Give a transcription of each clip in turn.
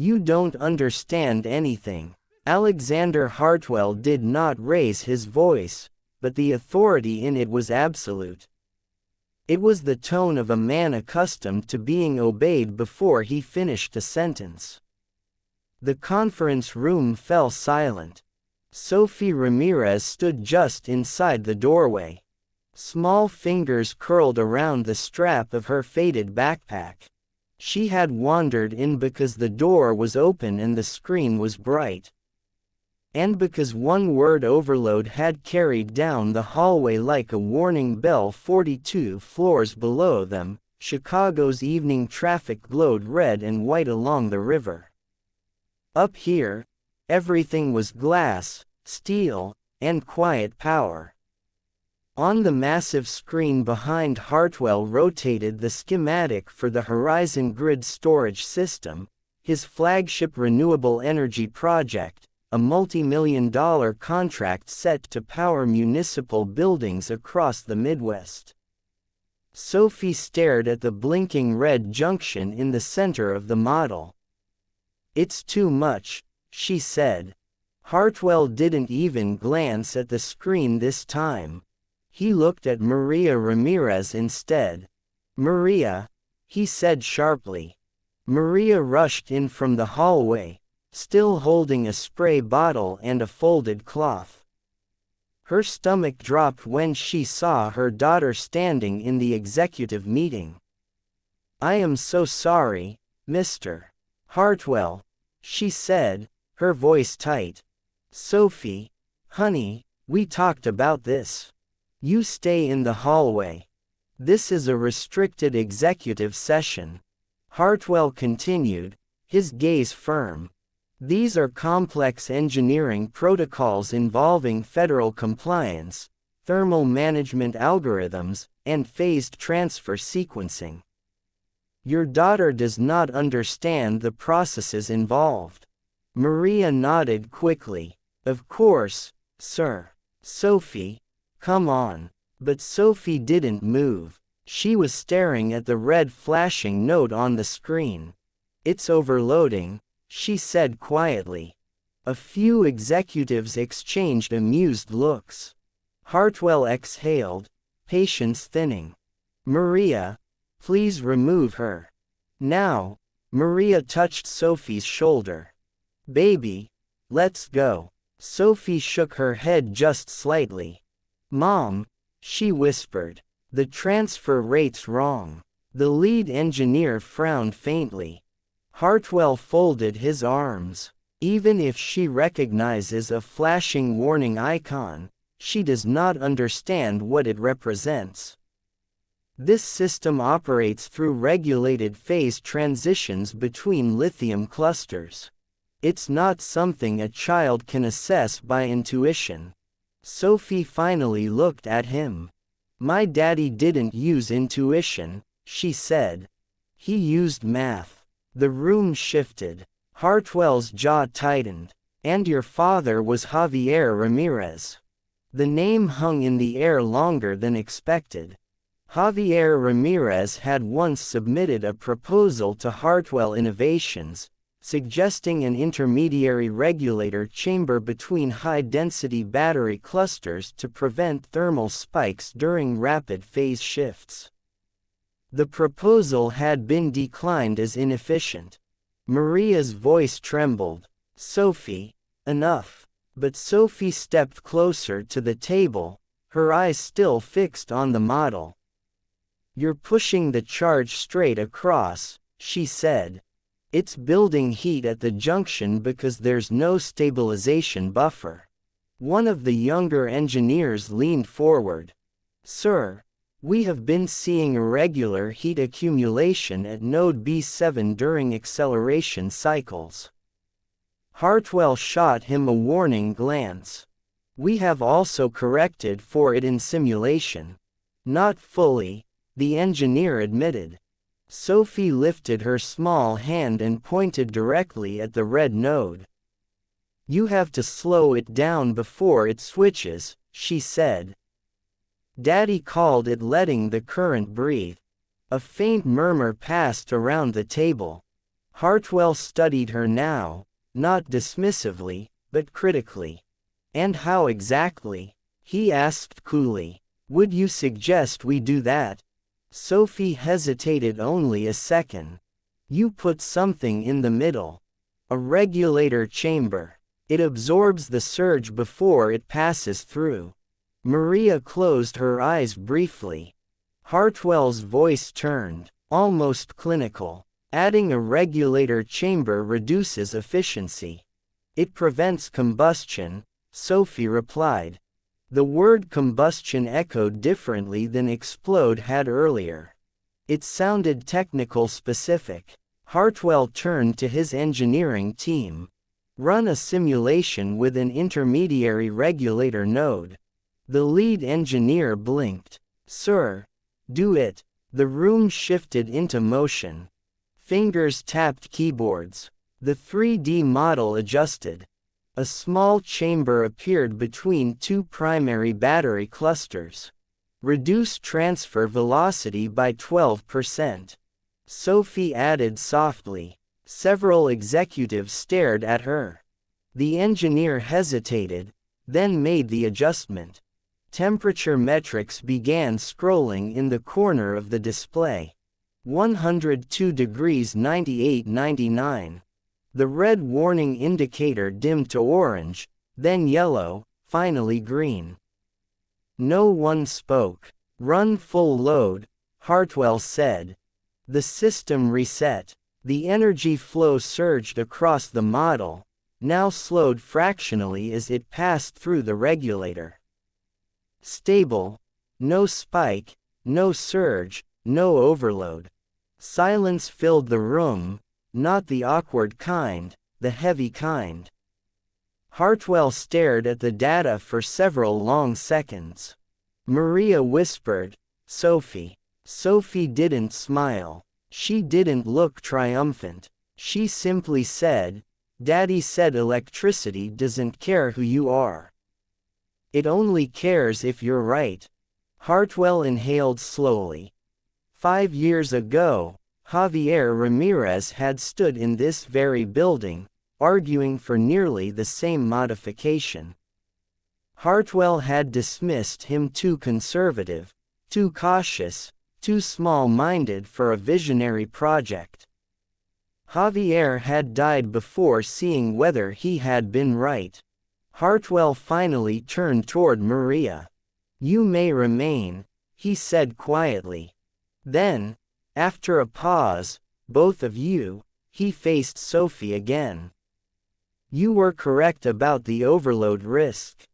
You don't understand anything. Alexander Hartwell did not raise his voice, but the authority in it was absolute. It was the tone of a man accustomed to being obeyed before he finished a sentence. The conference room fell silent. Sophie Ramirez stood just inside the doorway. Small fingers curled around the strap of her faded backpack. She had wandered in because the door was open and the screen was bright. And because one word overload had carried down the hallway like a warning bell 42 floors below them, Chicago's evening traffic glowed red and white along the river. Up here, everything was glass, steel, and quiet power. On the massive screen behind Hartwell rotated the schematic for the Horizon Grid storage system, his flagship renewable energy project, a multi-million-dollar contract set to power municipal buildings across the Midwest. Sophie stared at the blinking red junction in the center of the model. "It's too much," she said. Hartwell didn't even glance at the screen this time. He looked at Maria Ramirez instead. "Maria," he said sharply. Maria rushed in from the hallway, still holding a spray bottle and a folded cloth. Her stomach dropped when she saw her daughter standing in the executive meeting. "I am so sorry, Mr. Hartwell," she said, her voice tight. "Sophie, honey, we talked about this. You stay in the hallway. This is a restricted executive session." Hartwell continued, his gaze firm. "These are complex engineering protocols involving federal compliance, thermal management algorithms, and phased transfer sequencing. Your daughter does not understand the processes involved." Maria nodded quickly. "Of course, sir." "Sophie, come on." But Sophie didn't move. She was staring at the red flashing note on the screen. "It's overloading," she said quietly. A few executives exchanged amused looks. Hartwell exhaled, patience thinning. "Maria, please remove her." "Now." Maria touched Sophie's shoulder. "Baby, let's go." Sophie shook her head just slightly. "Mom," she whispered, "the transfer rate's wrong." The lead engineer frowned faintly. Hartwell folded his arms. "Even if she recognizes a flashing warning icon, she does not understand what it represents. This system operates through regulated phase transitions between lithium clusters. It's not something a child can assess by intuition." Sophie finally looked at him. "My daddy didn't use intuition," she said. "He used math." The room shifted. Hartwell's jaw tightened. "And your father was Javier Ramirez." The name hung in the air longer than expected. Javier Ramirez had once submitted a proposal to Hartwell Innovations, suggesting an intermediary regulator chamber between high-density battery clusters to prevent thermal spikes during rapid phase shifts. The proposal had been declined as inefficient. Maria's voice trembled. "Sophie, enough." But Sophie stepped closer to the table, her eyes still fixed on the model. "You're pushing the charge straight across," she said. "It's building heat at the junction because there's no stabilization buffer." One of the younger engineers leaned forward. "Sir, we have been seeing irregular heat accumulation at node B7 during acceleration cycles." Hartwell shot him a warning glance. "We have also corrected for it in simulation." "Not fully," the engineer admitted. Sophie lifted her small hand and pointed directly at the red node. "You have to slow it down before it switches," she said. "Daddy called it letting the current breathe." A faint murmur passed around the table. Hartwell studied her now, not dismissively, but critically. And how exactly? He asked coolly. Would you suggest we do that? Sophie hesitated only a second. You put something in the middle. A regulator chamber. It absorbs the surge before it passes through. Maria closed her eyes briefly. Hartwell's voice turned, almost clinical. Adding a regulator chamber reduces efficiency. It prevents combustion, Sophie replied. The word combustion echoed differently than explode had earlier. It sounded technical specific. Hartwell turned to his engineering team. Run a simulation with an intermediary regulator node. The lead engineer blinked. Sir, do it. The room shifted into motion. Fingers tapped keyboards. The 3D model adjusted. A small chamber appeared between two primary battery clusters. Reduce transfer velocity by 12%. Sophie added softly. Several executives stared at her. The engineer hesitated, then made the adjustment. Temperature metrics began scrolling in the corner of the display. 102 degrees 98-99. The red warning indicator dimmed to orange, then yellow, finally green. No one spoke. Run full load, Hartwell said. The system reset. The energy flow surged across the model, now slowed fractionally as it passed through the regulator. Stable. No spike, no surge, no overload. Silence filled the room, not the awkward kind, the heavy kind. Hartwell stared at the data for several long seconds. Maria whispered, Sophie. Sophie didn't smile. She didn't look triumphant. She simply said, Daddy said electricity doesn't care who you are. It only cares if you're right. Hartwell inhaled slowly. 5 years ago, Javier Ramirez had stood in this very building, arguing for nearly the same modification. Hartwell had dismissed him too conservative, too cautious, too small-minded for a visionary project. Javier had died before seeing whether he had been right. Hartwell finally turned toward Maria. You may remain, he said quietly. Then, after a pause, both of you, he faced Sophie again. You were correct about the overload risk.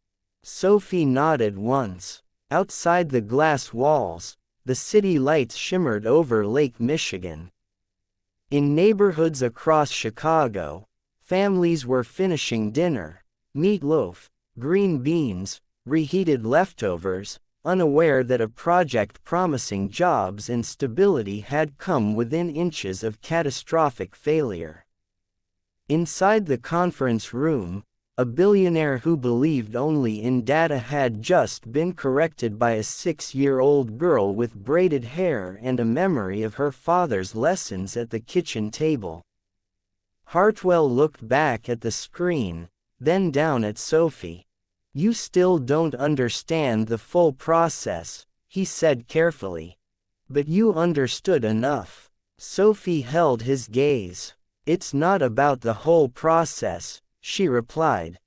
Sophie nodded once. Outside the glass walls, the city lights shimmered over Lake Michigan. In neighborhoods across Chicago, families were finishing dinner, meatloaf, green beans, reheated leftovers, unaware that a project promising jobs and stability had come within inches of catastrophic failure. Inside the conference room, a billionaire who believed only in data had just been corrected by a 6-year-old girl with braided hair and a memory of her father's lessons at the kitchen table. Hartwell looked back at the screen, then down at Sophie. You still don't understand the full process, he said carefully. But you understood enough. Sophie held his gaze. It's not about the whole process, she replied.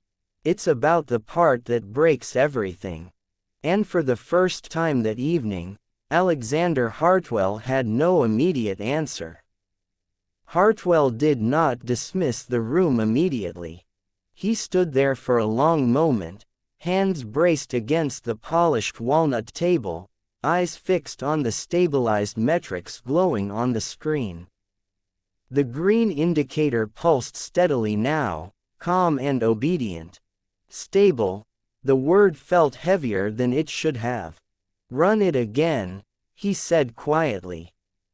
It's about the part that breaks everything. And for the first time that evening, Alexander Hartwell had no immediate answer. Hartwell did not dismiss the room immediately. He stood there for a long moment, hands braced against the polished walnut table, eyes fixed on the stabilized metrics glowing on the screen. The green indicator pulsed steadily now, calm and obedient. Stable, the word felt heavier than it should have. Run it again, he said quietly.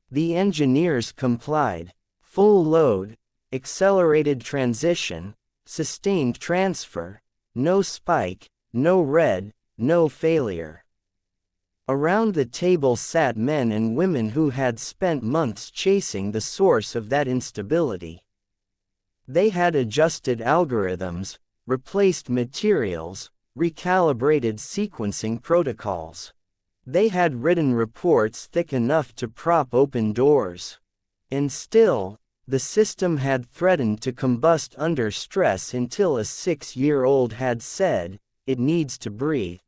The engineers complied. Full load, accelerated transition, sustained transfer, no spike, no red, no failure. Around the table sat men and women who had spent months chasing the source of that instability. They had adjusted algorithms, replaced materials, recalibrated sequencing protocols. They had written reports thick enough to prop open doors. And still, the system had threatened to combust under stress until a 6-year-old had said, "It needs to breathe."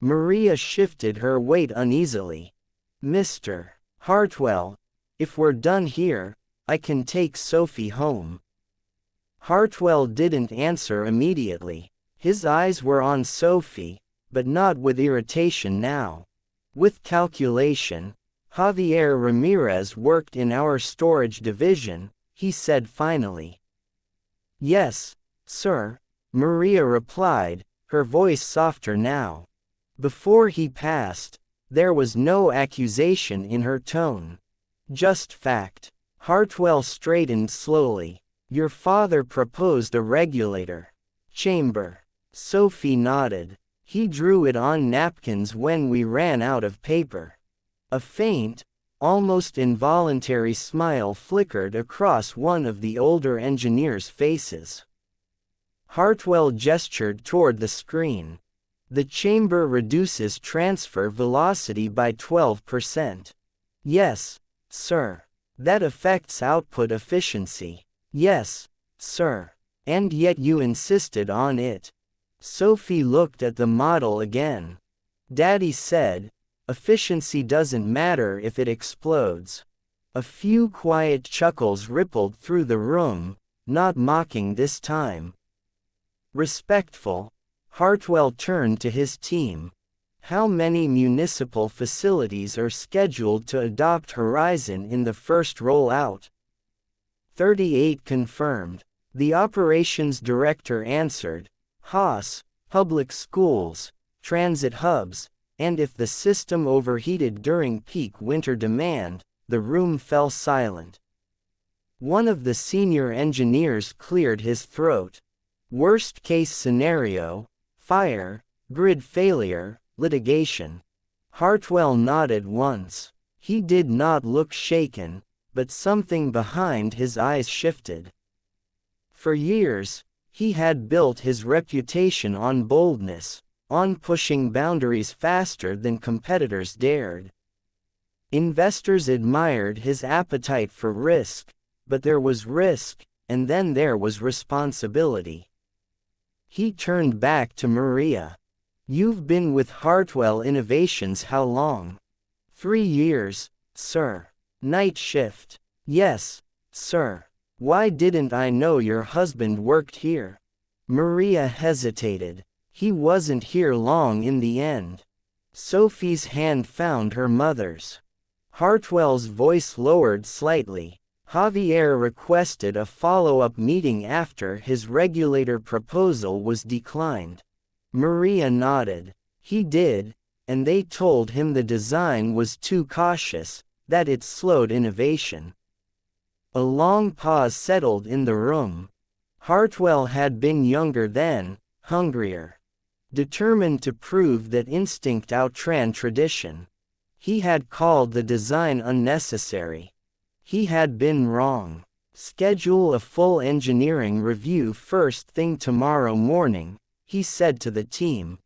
Maria shifted her weight uneasily. "Mr. Hartwell, if we're done here, I can take Sophie home." Hartwell didn't answer immediately. His eyes were on Sophie, but not with irritation now. With calculation. "Javier Ramirez worked in our storage division," he said finally. "Yes, sir," Maria replied, her voice softer now. Before he passed, there was no accusation in her tone. Just fact. Hartwell straightened slowly. "Your father proposed a regulator chamber." Sophie nodded. "He drew it on napkins when we ran out of paper." A faint, almost involuntary smile flickered across one of the older engineers' faces. Hartwell gestured toward the screen. "The chamber reduces transfer velocity by 12%. "Yes, sir." "That affects output efficiency." "Yes, sir." "And yet you insisted on it." Sophie looked at the model again. "Daddy said, efficiency doesn't matter if it explodes." A few quiet chuckles rippled through the room, not mocking this time. Respectful, Hartwell turned to his team. "How many municipal facilities are scheduled to adopt Horizon in the first rollout?" 38 confirmed. The operations director answered. "Haas, public schools, transit hubs, and if the system overheated during peak winter demand." The room fell silent. One of the senior engineers cleared his throat. "Worst case scenario, fire, grid failure, litigation." Hartwell nodded once. He did not look shaken, but something behind his eyes shifted. For years, he had built his reputation on boldness, on pushing boundaries faster than competitors dared. Investors admired his appetite for risk, but there was risk, and then there was responsibility. He turned back to Maria. "You've been with Hartwell Innovations how long?" 3 years, sir." "Night shift." "Yes, sir." "Why didn't I know your husband worked here?" Maria hesitated. "He wasn't here long in the end." Sophie's hand found her mother's. Hartwell's voice lowered slightly. "Javier requested a follow-up meeting after his regulator proposal was declined." Maria nodded. "He did, and they told him the design was too cautious, that it slowed innovation." A long pause settled in the room. Hartwell had been younger then, hungrier. Determined to prove that instinct outran tradition. He had called the design unnecessary. He had been wrong. "Schedule a full engineering review first thing tomorrow morning," he said to the team.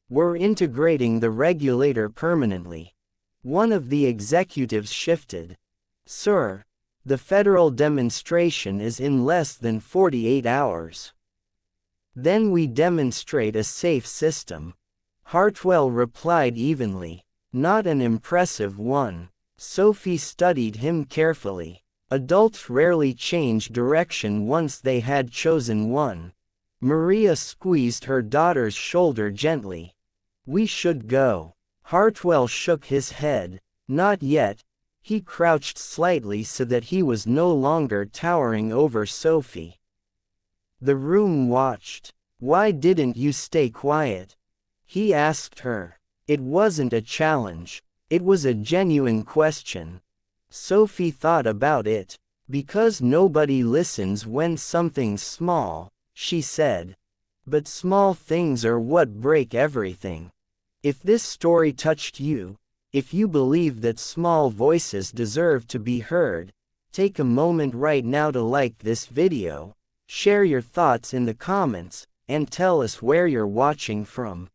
"We're integrating the regulator permanently." One of the executives shifted. "Sir, the federal demonstration is in less than 48 hours. Then we demonstrate a safe system." Hartwell replied evenly. "Not an impressive one." Sophie studied him carefully. Adults rarely change direction once they had chosen one. Maria squeezed her daughter's shoulder gently. "We should go." Hartwell shook his head. "Not yet." He crouched slightly so that he was no longer towering over Sophie. The room watched. "Why didn't you stay quiet?" he asked her. It wasn't a challenge. It was a genuine question. Sophie thought about it. "Because nobody listens when something's small," she said. "But small things are what break everything." If this story touched you, if you believe that small voices deserve to be heard, take a moment right now to like this video, share your thoughts in the comments, and tell us where you're watching from.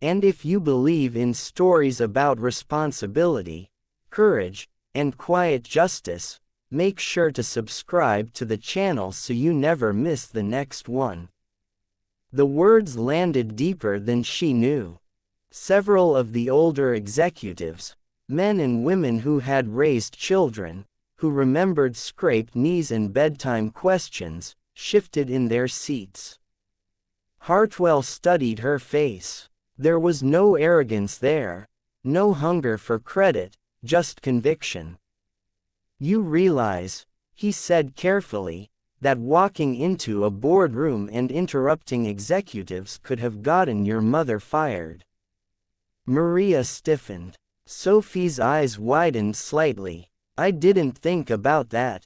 And if you believe in stories about responsibility, courage, and quiet justice, make sure to subscribe to the channel so you never miss the next one. The words landed deeper than she knew. Several of the older executives, men and women who had raised children, who remembered scraped knees and bedtime questions, shifted in their seats. Hartwell studied her face. There was no arrogance there, no hunger for credit, just conviction. You realize, he said carefully, that walking into a boardroom and interrupting executives could have gotten your mother fired. Maria stiffened. Sophie's eyes widened slightly. I didn't think about that.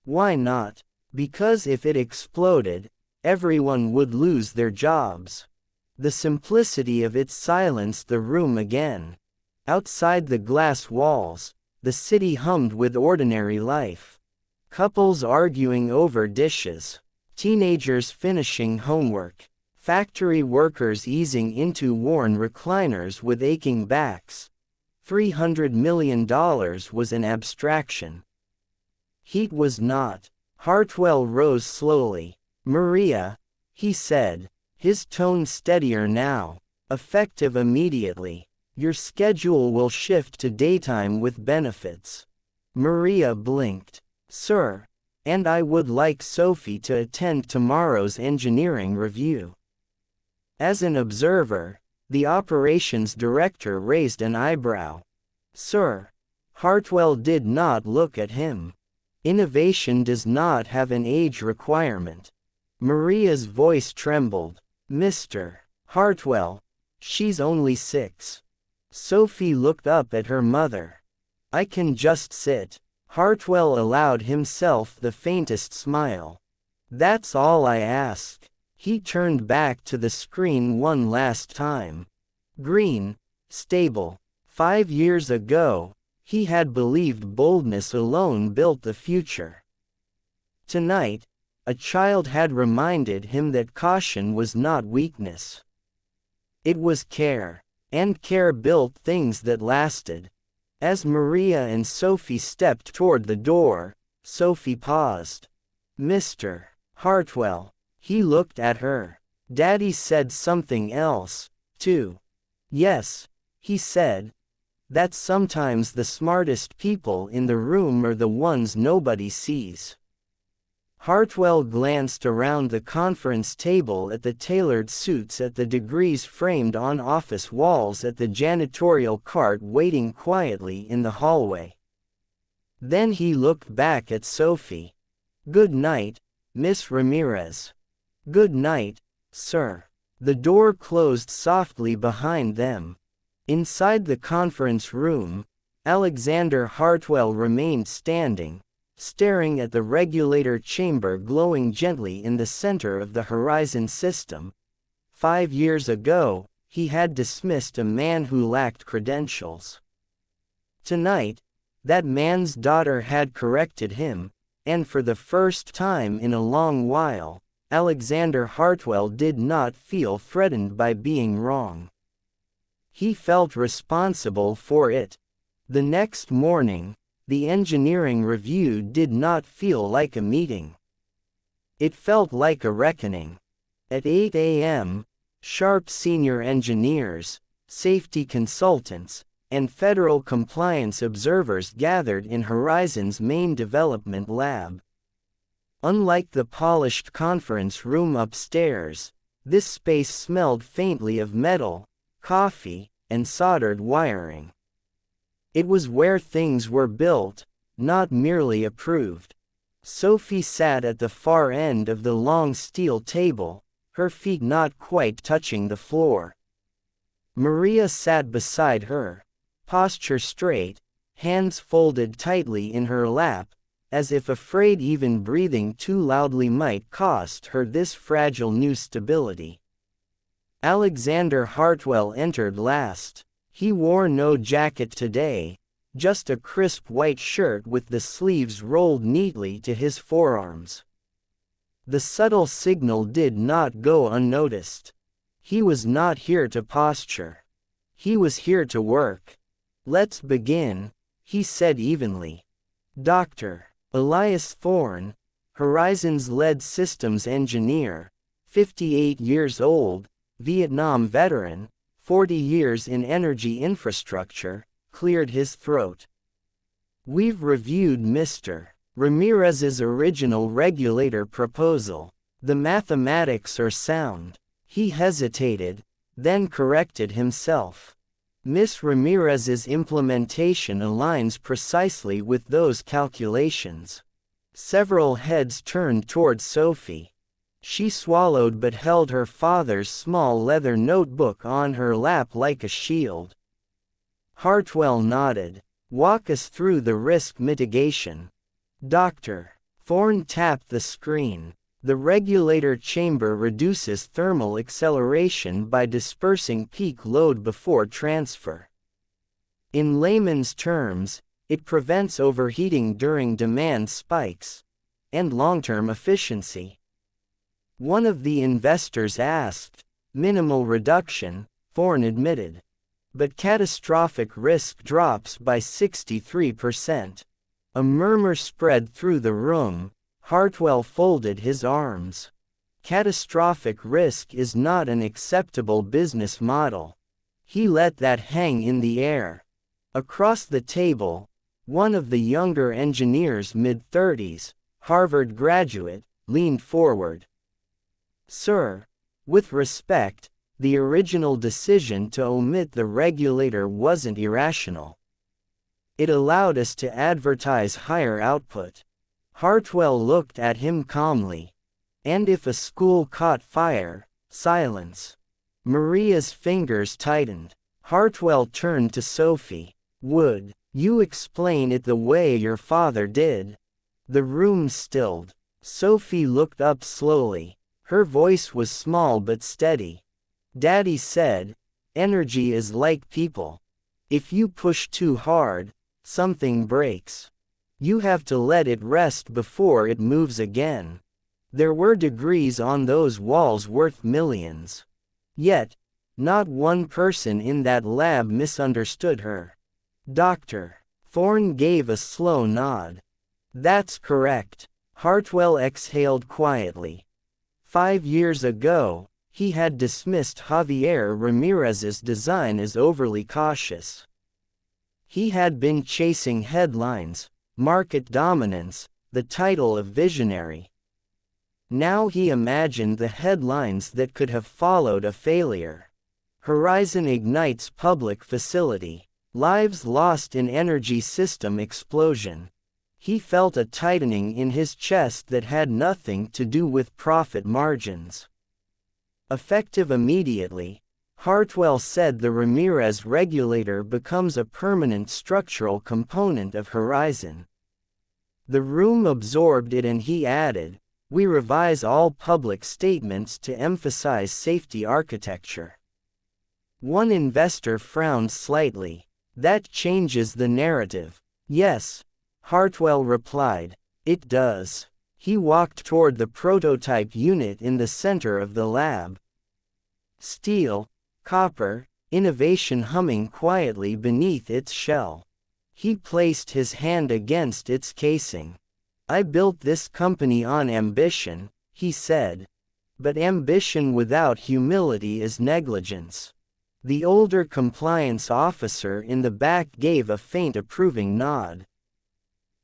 Why not? Because if it exploded, everyone would lose their jobs. The simplicity of it silenced the room again. Outside the glass walls, the city hummed with ordinary life. Couples arguing over dishes. Teenagers finishing homework. Factory workers easing into worn recliners with aching backs. $300 million was an abstraction. Heat was not. Hartwell rose slowly. Maria, he said, his tone steadier now, effective immediately. Your schedule will shift to daytime with benefits. Maria blinked. Sir, and I would like Sophie to attend tomorrow's engineering review. As an observer, the operations director raised an eyebrow. Sir, Hartwell did not look at him. Innovation does not have an age requirement. Maria's voice trembled. Mr. Hartwell, she's only 6. Sophie looked up at her mother. I can just sit. Hartwell allowed himself the faintest smile. That's all I ask. He turned back to the screen one last time. Green, stable. 5 years ago, he had believed boldness alone built the future. Tonight, a child had reminded him that caution was not weakness. It was care, and care built things that lasted. As Maria and Sophie stepped toward the door, Sophie paused. Mr. Hartwell. He looked at her. Daddy said something else, too. Yes, he said. That sometimes the smartest people in the room are the ones nobody sees. Hartwell glanced around the conference table at the tailored suits at the degrees framed on office walls at the janitorial cart waiting quietly in the hallway. Then he looked back at Sophie. Good night, Miss Ramirez. Good night, sir. The door closed softly behind them. Inside the conference room, Alexander Hartwell remained standing, staring at the regulator chamber glowing gently in the center of the Horizon system. 5 years ago, he had dismissed a man who lacked credentials. Tonight, that man's daughter had corrected him, and for the first time in a long while, Alexander Hartwell did not feel threatened by being wrong. He felt responsible for it. The next morning, the engineering review did not feel like a meeting. It felt like a reckoning. At 8 a.m., sharp senior engineers, safety consultants, and federal compliance observers gathered in Horizon's main development lab. Unlike the polished conference room upstairs, this space smelled faintly of metal, coffee, and soldered wiring. It was where things were built, not merely approved. Sophie sat at the far end of the long steel table, her feet not quite touching the floor. Maria sat beside her, posture straight, hands folded tightly in her lap, as if afraid even breathing too loudly might cost her this fragile new stability. Alexander Hartwell entered last. He wore no jacket today, just a crisp white shirt with the sleeves rolled neatly to his forearms. The subtle signal did not go unnoticed. He was not here to posture. He was here to work. "Let's begin," he said evenly. Dr. Elias Thorne, Horizon's lead systems engineer, 58 years old, Vietnam veteran, 40 years in energy infrastructure, cleared his throat. "We've reviewed Mr. Ramirez's original regulator proposal. The mathematics are sound." He hesitated, then corrected himself. "Miss Ramirez's implementation aligns precisely with those calculations." Several heads turned toward Sophie. She swallowed but held her father's small leather notebook on her lap like a shield. Hartwell nodded. "Walk us through the risk mitigation." Dr. Thorne tapped the screen. "The regulator chamber reduces thermal acceleration by dispersing peak load before transfer. In layman's terms, it prevents overheating during demand spikes and long-term efficiency." One of the investors asked. "Minimal reduction," Thorne admitted. "But catastrophic risk drops by 63%. A murmur spread through the room. Hartwell folded his arms. "Catastrophic risk is not an acceptable business model." He let that hang in the air. Across the table, one of the younger engineers, mid-30s, Harvard graduate, leaned forward. "Sir, with respect, the original decision to omit the regulator wasn't irrational. It allowed us to advertise higher output." Hartwell looked at him calmly. "And if a school caught fire?" Silence. Maria's fingers tightened. Hartwell turned to Sophie. "Would you explain it the way your father did?" The room stilled. Sophie looked up slowly. Her voice was small but steady. "Daddy said, energy is like people. If you push too hard, something breaks. You have to let it rest before it moves again. There were degrees on those walls worth millions. Yet, not one person in that lab misunderstood her." Dr. Thorne gave a slow nod. "That's correct." Hartwell exhaled quietly. 5 years ago, he had dismissed Javier Ramirez's design as overly cautious. He had been chasing headlines, market dominance, the title of visionary. Now he imagined the headlines that could have followed a failure. Horizon ignites public facility. Lives lost in energy system explosion. He felt a tightening in his chest that had nothing to do with profit margins. Effective immediately, Hartwell said the Ramirez regulator becomes a permanent structural component of Horizon. The room absorbed it and he added, "We revise all public statements to emphasize safety architecture." One investor frowned slightly. "That changes the narrative." "Yes," Hartwell replied, "it does." He walked toward the prototype unit in the center of the lab. Steel, copper, innovation humming quietly beneath its shell. He placed his hand against its casing. "I built this company on ambition," he said. "But ambition without humility is negligence." The older compliance officer in the back gave a faint approving nod.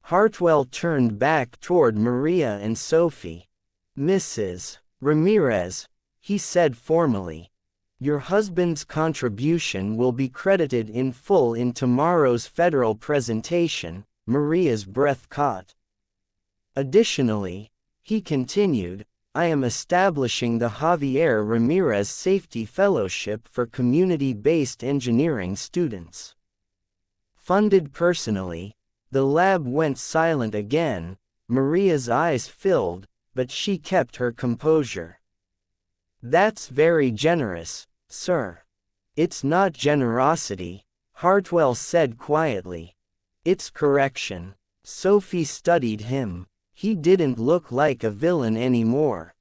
Hartwell turned back toward Maria and Sophie. "Mrs. Ramirez," he said formally, "your husband's contribution will be credited in full in tomorrow's federal presentation." Maria's breath caught. "Additionally," he continued, "I am establishing the Javier Ramirez Safety Fellowship for community-based engineering students. Funded personally." The lab went silent again. Maria's eyes filled, but she kept her composure. "That's very generous," Sir. It's not generosity, Hartwell said quietly. It's correction. Sophie studied him. He didn't look like a villain anymore.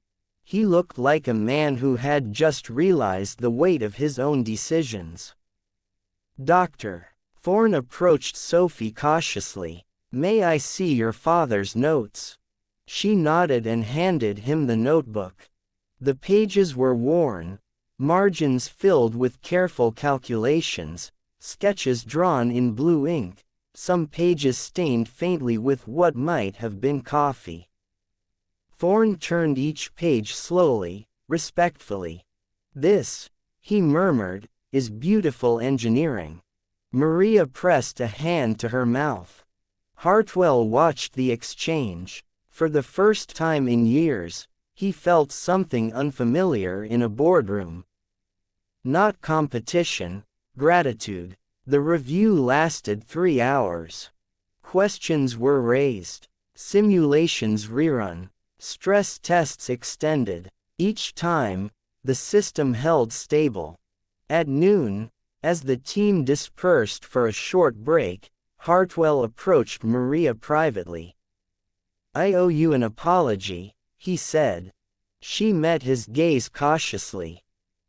He looked like a man who had just realized the weight of his own decisions. Doctor. Thorne approached Sophie cautiously. May I see your father's notes? She nodded and handed him the notebook. The pages were worn, margins filled with careful calculations, sketches drawn in blue ink, some pages stained faintly with what might have been coffee. Thorne turned each page slowly, respectfully. This, he murmured, is beautiful engineering. Maria pressed a hand to her mouth. Hartwell watched the exchange. For the first time in years, he felt something unfamiliar in a boardroom. Not competition, gratitude. The review lasted 3 hours. Questions were raised, simulations rerun, stress tests extended. Each time, the system held stable. At noon, as the team dispersed for a short break, Hartwell approached Maria privately. I owe you an apology, he said. She met his gaze cautiously.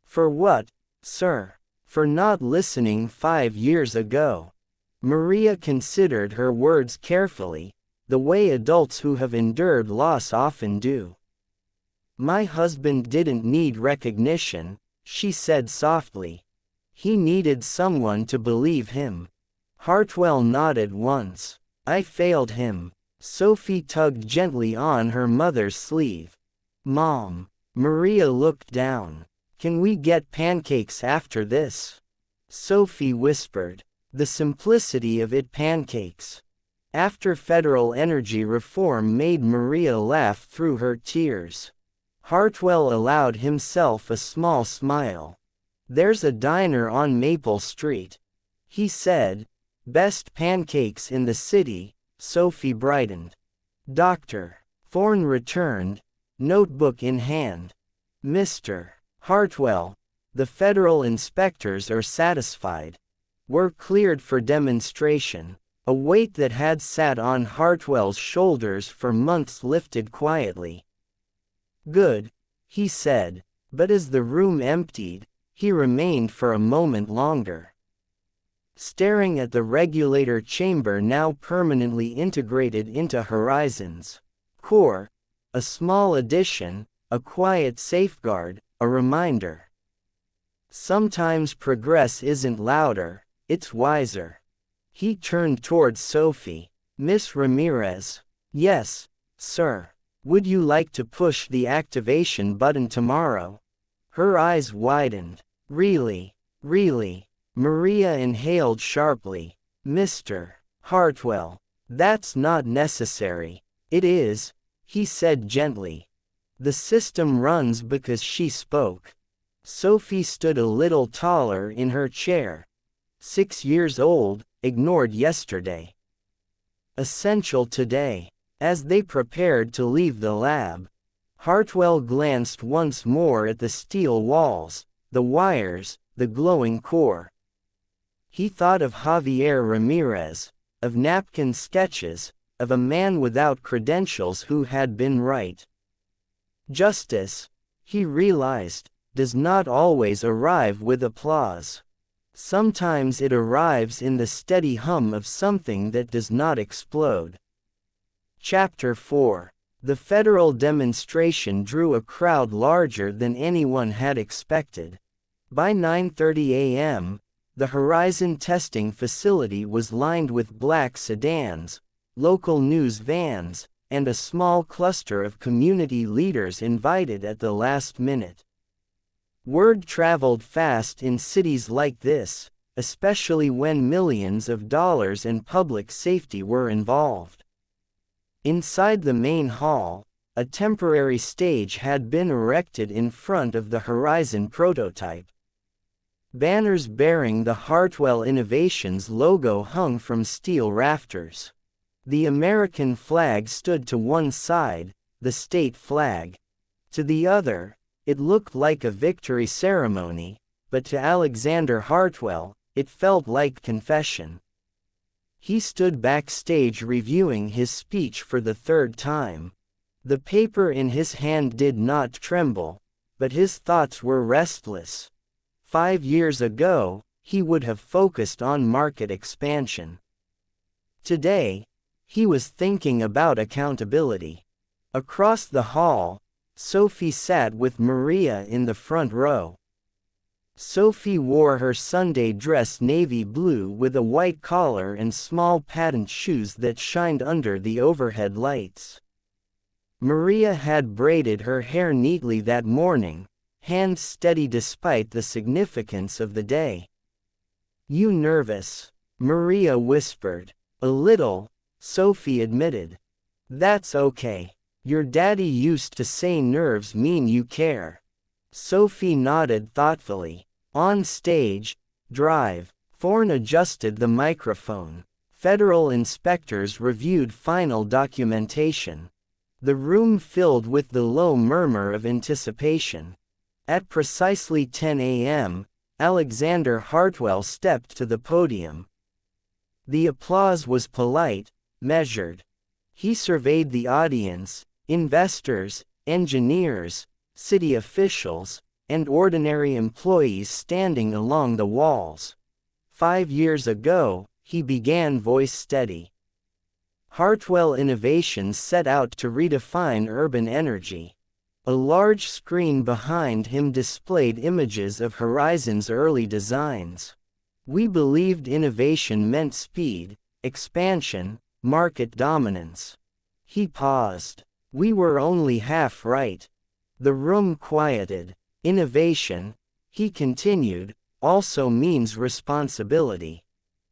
For what, sir? For not listening 5 years ago. Maria considered her words carefully, the way adults who have endured loss often do. My husband didn't need recognition, she said softly. He needed someone to believe him. Hartwell nodded once. I failed him. Sophie tugged gently on her mother's sleeve. Mom. Maria looked down. Can we get pancakes after this? Sophie whispered. The simplicity of it, pancakes. After federal energy reform made Maria laugh through her tears. Hartwell allowed himself a small smile. There's a diner on Maple Street, he said. Best pancakes in the city. Sophie brightened. Doctor. Thorne returned, notebook in hand. Mr. Hartwell, the federal inspectors are satisfied. We're cleared for demonstration. A weight that had sat on Hartwell's shoulders for months lifted quietly. Good, he said, but as the room emptied, he remained for a moment longer. Staring at the regulator chamber now permanently integrated into Horizon's core, a small addition, a quiet safeguard, a reminder. Sometimes progress isn't louder, it's wiser. He turned towards Sophie. Miss Ramirez. Yes, sir. Would you like to push the activation button tomorrow? Her eyes widened. Really? Really? Maria inhaled sharply. Mr. Hartwell. That's not necessary. It is, he said gently. The system runs because she spoke. Sophie stood a little taller in her chair. 6 years old, ignored yesterday. Essential today. As they prepared to leave the lab, Hartwell glanced once more at the steel walls, the wires, the glowing core. He thought of Javier Ramirez, of napkin sketches, of a man without credentials who had been right. Justice, he realized, does not always arrive with applause. Sometimes it arrives in the steady hum of something that does not explode. Chapter 4. The federal demonstration drew a crowd larger than anyone had expected. By 9:30 a.m., the Horizon testing facility was lined with black sedans, local news vans, and a small cluster of community leaders invited at the last minute. Word traveled fast in cities like this, especially when millions of dollars and public safety were involved. Inside the main hall, a temporary stage had been erected in front of the Horizon prototype. Banners bearing the Hartwell Innovations logo hung from steel rafters. The American flag stood to one side, the state flag. To the other, it looked like a victory ceremony, but to Alexander Hartwell, it felt like confession. He stood backstage reviewing his speech for the third time. The paper in his hand did not tremble, but his thoughts were restless. 5 years ago, he would have focused on market expansion. Today, he was thinking about accountability. Across the hall, Sophie sat with Maria in the front row. Sophie wore her Sunday dress navy blue with a white collar and small patent shoes that shined under the overhead lights. Maria had braided her hair neatly that morning, hands steady despite the significance of the day. "You nervous?" Maria whispered. "A little," Sophie admitted. "That's okay. Your daddy used to say nerves mean you care." Sophie nodded thoughtfully. On stage, Drive, Thorne adjusted the microphone. Federal inspectors reviewed final documentation. The room filled with the low murmur of anticipation. At precisely 10 a.m., Alexander Hartwell stepped to the podium. The applause was polite, measured. He surveyed the audience, investors, engineers, city officials, and ordinary employees standing along the walls. 5 years ago, he began, voice steady. Hartwell Innovations set out to redefine urban energy. A large screen behind him displayed images of Horizon's early designs. "We believed innovation meant speed, expansion, market dominance." He paused. "We were only half right." The room quieted. "Innovation," he continued, "also means responsibility."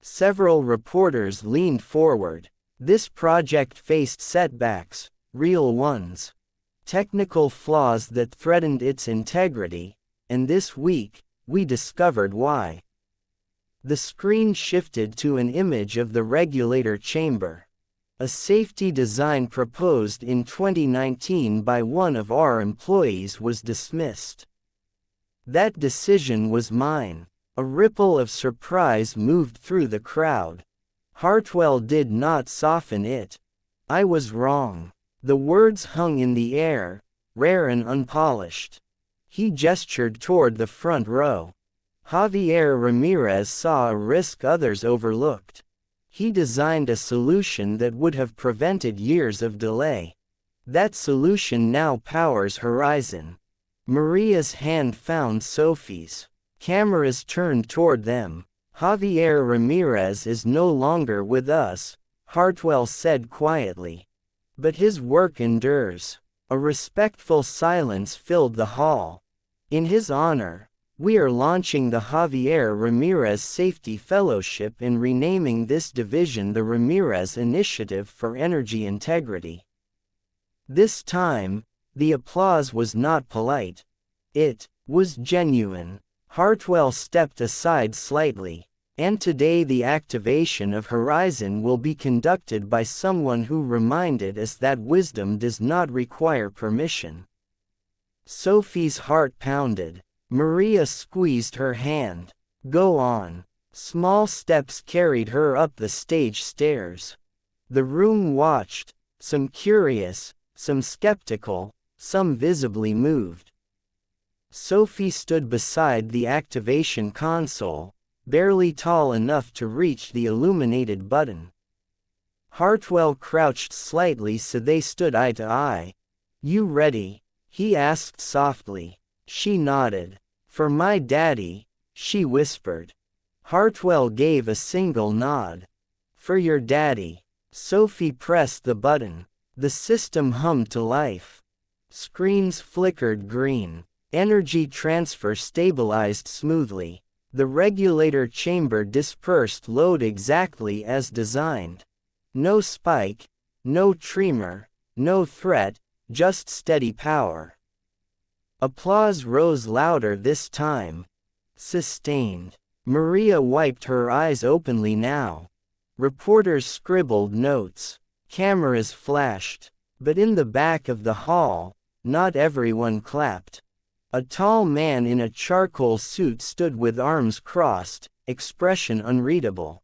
Several reporters leaned forward. This project faced setbacks, real ones. Technical flaws that threatened its integrity, and this week, we discovered why. The screen shifted to an image of the regulator chamber. A safety design proposed in 2019 by one of our employees was dismissed. "That decision was mine." A ripple of surprise moved through the crowd. Hartwell did not soften it. "I was wrong." The words hung in the air, rare and unpolished. He gestured toward the front row. Javier Ramirez saw a risk others overlooked. He designed a solution that would have prevented years of delay. That solution now powers Horizon. Maria's hand found Sophie's. Cameras turned toward them. "Javier Ramirez is no longer with us," Hartwell said quietly. "But his work endures." A respectful silence filled the hall. "In his honor, we are launching the Javier Ramirez Safety Fellowship and renaming this division the Ramirez Initiative for Energy Integrity." This time, the applause was not polite. It was genuine. Hartwell stepped aside slightly. "And today the activation of Horizon will be conducted by someone who reminded us that wisdom does not require permission." Sophie's heart pounded. Maria squeezed her hand. "Go on." Small steps carried her up the stage stairs. The room watched, some curious, some skeptical, some visibly moved. Sophie stood beside the activation console, barely tall enough to reach the illuminated button. Hartwell crouched slightly so they stood eye to eye. "You ready?" he asked softly. She nodded. "For my daddy," she whispered. Hartwell gave a single nod. "For your daddy." Sophie pressed the button. The system hummed to life. Screens flickered green. Energy transfer stabilized smoothly. The regulator chamber dispersed load exactly as designed. No spike, no tremor, no threat, just steady power. Applause rose louder this time. Sustained. Maria wiped her eyes openly now. Reporters scribbled notes. Cameras flashed. But in the back of the hall, not everyone clapped. A tall man in a charcoal suit stood with arms crossed, expression unreadable.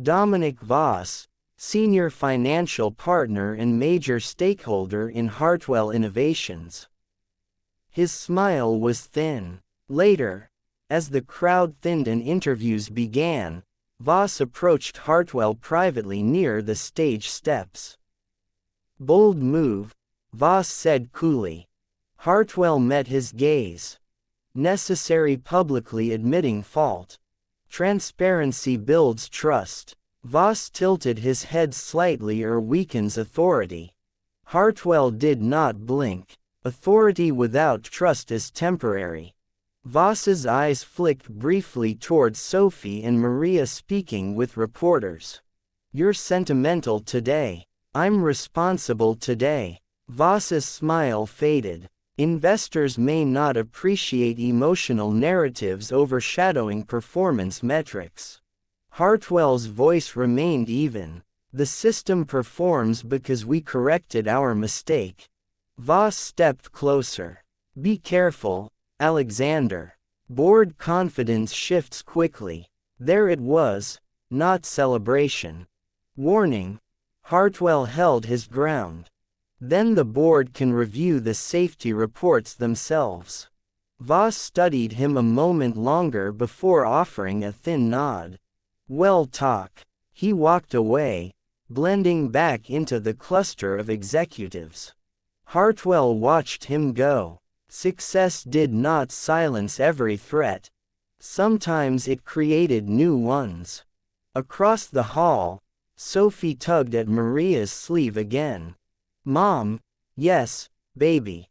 Dominic Voss, senior financial partner and major stakeholder in Hartwell Innovations. His smile was thin. Later, as the crowd thinned and interviews began, Voss approached Hartwell privately near the stage steps. "Bold move," Voss said coolly. Hartwell met his gaze. "Necessary publicly admitting fault. Transparency builds trust." Voss tilted his head slightly or weakens authority. Hartwell did not blink. Authority without trust is temporary. Voss's eyes flicked briefly towards Sophie and Maria speaking with reporters. "You're sentimental today. I'm responsible today." Voss's smile faded. Investors may not appreciate emotional narratives overshadowing performance metrics. Hartwell's voice remained even. "The system performs because we corrected our mistake." Voss stepped closer. "Be careful, Alexander." Board confidence shifts quickly. There it was, not celebration. Warning. Hartwell held his ground. Then the board can review the safety reports themselves. Voss studied him a moment longer before offering a thin nod. "Well talk." He walked away, blending back into the cluster of executives. Hartwell watched him go. Success did not silence every threat. Sometimes it created new ones. Across the hall, Sophie tugged at Maria's sleeve again. "Mom." "Yes, baby.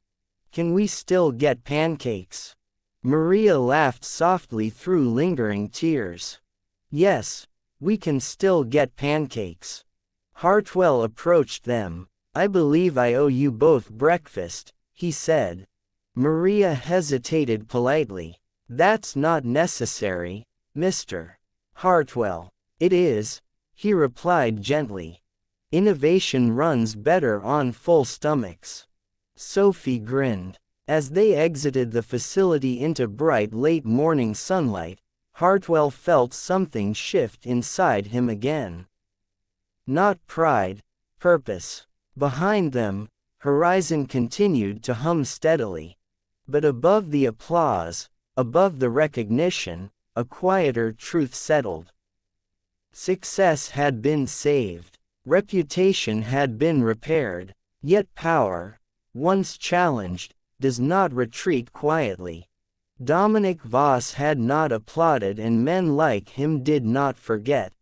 Can we still get pancakes?" Maria laughed softly through lingering tears. "Yes, we can still get pancakes." Hartwell approached them. "I believe I owe you both breakfast," he said. Maria hesitated politely. "That's not necessary, Mr. Hartwell." "It is," he replied gently. "Innovation runs better on full stomachs." Sophie grinned. As they exited the facility into bright late morning sunlight, Hartwell felt something shift inside him again. Not pride, purpose. Behind them, Horizon continued to hum steadily. But above the applause, above the recognition, a quieter truth settled. Success had been saved. Reputation had been repaired. Yet power, once challenged, does not retreat quietly. Dominic Voss had not applauded and men like him did not forget.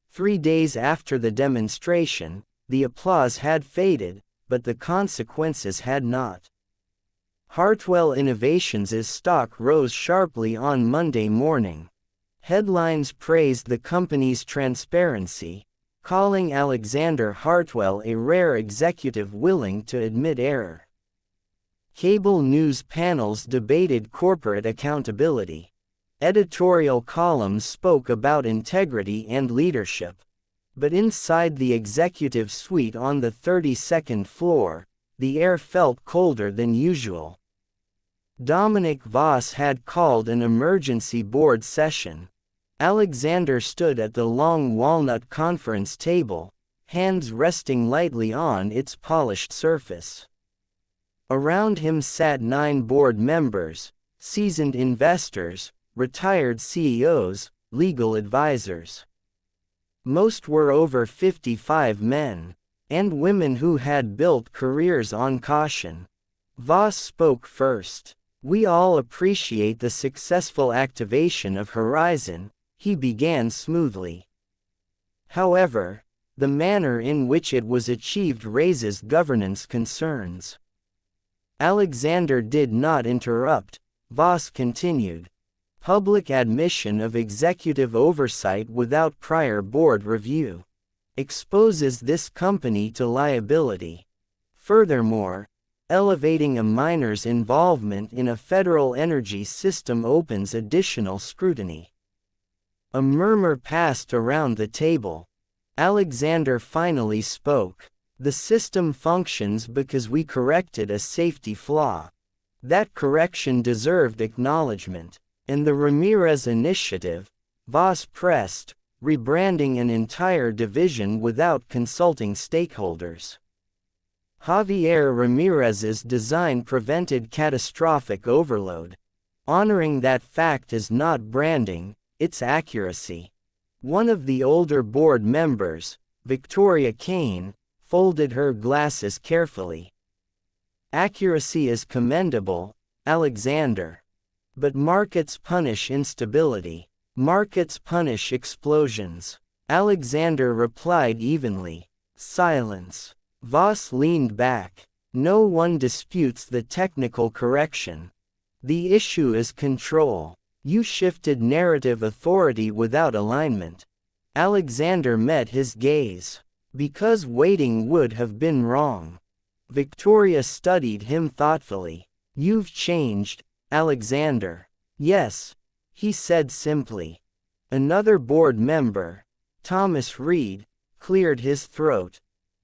3 days after the demonstration, the applause had faded, but the consequences had not. Hartwell Innovations' stock rose sharply on Monday morning. Headlines praised the company's transparency, calling Alexander Hartwell a rare executive willing to admit error. Cable news panels debated corporate accountability. Editorial columns spoke about integrity and leadership. But inside the executive suite on the 32nd floor, the air felt colder than usual. Dominic Voss had called an emergency board session. Alexander stood at the long walnut conference table, hands resting lightly on its polished surface. Around him sat 9 board members, seasoned investors, retired CEOs, legal advisors. Most were over 55 men, and women who had built careers on caution. Voss spoke first. "We all appreciate the successful activation of Horizon," he began smoothly. "However, the manner in which it was achieved raises governance concerns." Alexander did not interrupt. Voss continued. "Public admission of executive oversight without prior board review exposes this company to liability. Furthermore, elevating a minor's involvement in a federal energy system opens additional scrutiny." A murmur passed around the table. Alexander finally spoke. "The system functions because we corrected a safety flaw. That correction deserved acknowledgement. And the Ramirez Initiative, Voss pressed, rebranding an entire division without consulting stakeholders. Javier Ramirez's design prevented catastrophic overload. Honoring that fact is not branding, it's accuracy. One of the older board members, Victoria Kane, folded her glasses carefully. Accuracy is commendable, Alexander. But markets punish instability. Markets punish explosions. Alexander replied evenly. Silence. Voss leaned back. No one disputes the technical correction. The issue is control. You shifted narrative authority without alignment. Alexander met his gaze. Because waiting would have been wrong. Victoria studied him thoughtfully. You've changed, Alexander. Yes, he said simply. Another board member, Thomas Reed, cleared his throat.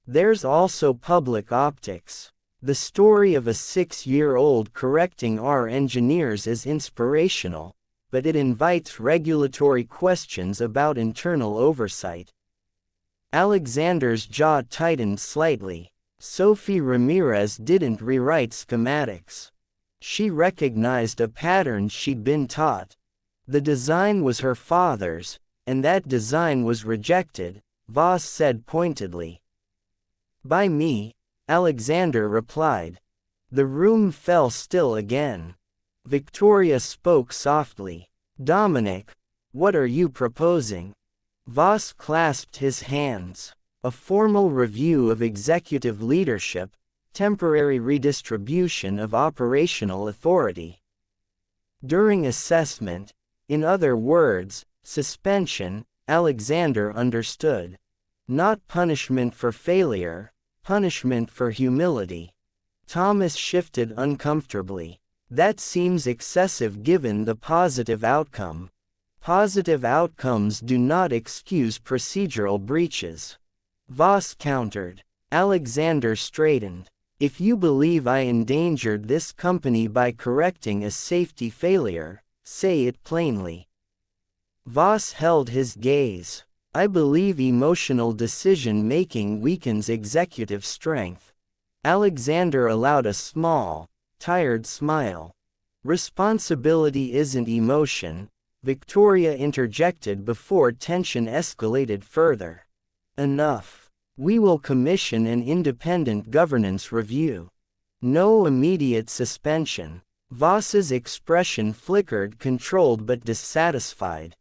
There's also public optics. The story of a 6-year-old correcting our engineers is inspirational, but it invites regulatory questions about internal oversight. Alexander's jaw tightened slightly. Sophie Ramirez didn't rewrite schematics. She recognized a pattern she'd been taught. The design was her father's, and that design was rejected, Voss said pointedly. By me, Alexander replied. The room fell still again. Victoria spoke softly. Dominic, what are you proposing? Voss clasped his hands. A formal review of executive leadership, temporary redistribution of operational authority. During assessment, in other words, suspension, Alexander understood. Not punishment for failure, punishment for humility. Thomas shifted uncomfortably. That seems excessive given the positive outcome. Positive outcomes do not excuse procedural breaches. Voss countered. Alexander straightened. If you believe I endangered this company by correcting a safety failure, say it plainly. Voss held his gaze. I believe emotional decision-making weakens executive strength. Alexander allowed a small, tired smile. Responsibility isn't emotion, Victoria interjected before tension escalated further. Enough. We will commission an independent governance review. No immediate suspension. Voss's expression flickered, controlled but dissatisfied.